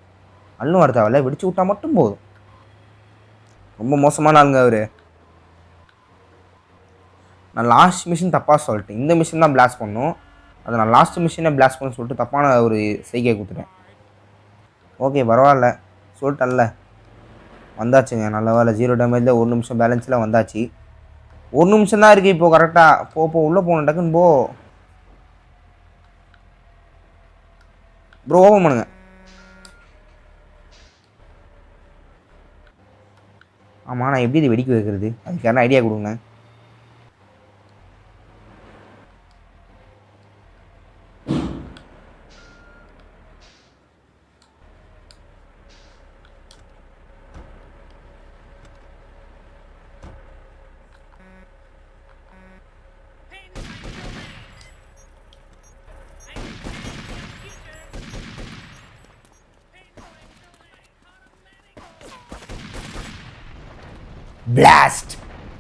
அள்ளும் வரதாவில் வெடிச்சு விட்டா மட்டும் போதும். ரொம்ப மோசமான ஆளுங்க அவர். நான் லாஸ்ட் மிஷின் தப்பாக சொல்லிட்டேன். இந்த மிஷின் தான் பிளாஸ்ட் பண்ணணும். அதை நான் லாஸ்ட் மிஷினை பிளாஸ்ட் பண்ண சொல்லிட்டு தப்பான ஒரு செய்கை கொடுத்துட்டேன். ஓகே, பரவாயில்ல, சொல்லிட்டல்ல. வந்தாச்சுங்க, நல்ல வேலை. 0 டேமேஜில் 1 நிமிஷம் பேலன்ஸில் வந்தாச்சு. 1 நிமிஷம் தான் இருக்குது இப்போது. கரெக்டாக போ உள்ளே போகணும். டக்குன்னு போ ப்ரோ. ஓப்பன் பண்ணுங்க. ஆமாம், நான் எப்படி இது வெடிக்க வைக்கிறது? அதுக்கு யாரும் ஐடியா கொடுங்க. பிளாஸ்ட்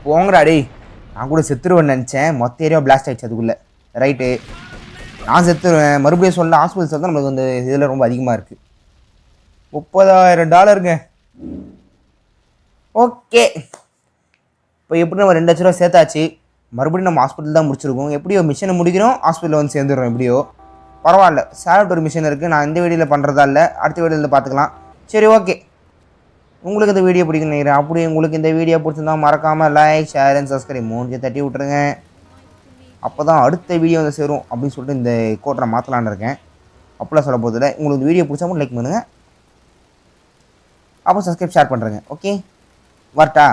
போங்கடா டே. நான் கூட செத்துருவேன்னு நினச்சேன். மொத்த ஏரியா பிளாஸ்ட் ஆகிடுச்சு அதுக்குள்ளே. ரைட்டு, நான் செத்துருவேன். மறுபடியும் சொல்ல ஹாஸ்பிட்டல் தான் நம்மளுக்கு வந்து இதில் ரொம்ப அதிகமாக இருக்குது. $30,000. ஓகே, இப்போ எப்படி நம்ம 2 லட்ச ரூபா சேர்த்தாச்சு. மறுபடியும் நம்ம ஹாஸ்பிட்டல் தான் முடிச்சிருக்கோம். எப்படியோ மிஷினை முடிக்கிறோம், ஹாஸ்பிட்டலில் வந்து சேர்ந்துடுறோம். எப்படியோ பரவாயில்ல. சேலட் ஒரு மிஷின் இருக்குது. நான் இந்த வீடியோவில் பண்ணுறதா இல்லை, அடுத்த வீடியோவில் பார்த்துக்கலாம். சரி, ஓகே. உங்களுக்கு இந்த வீடியோ பிடிக்குன்னு நினைக்கிறேன். அப்படி உங்களுக்கு இந்த வீடியோ பிடிச்சிருந்தா மறக்காமல் லைக், ஷேர் அண்ட் சப்ஸ்கிரைப் 3 தட்டி விட்டுருங்க. அப்போ தான் அடுத்த வீடியோ வந்து சேரும் அப்படின்னு சொல்லிட்டு இந்த கோட்டரை மாற்றலான்னு இருக்கேன். அப்படிலாம் சொல்ல போதில்லை. உங்களுக்கு வீடியோ பிடிச்சா மட்டும் லைக் பண்ணுங்கள். அப்போ சப்ஸ்கிரைப் ஷேர் பண்ணுறேங்க. ஓகே, வரட்டா.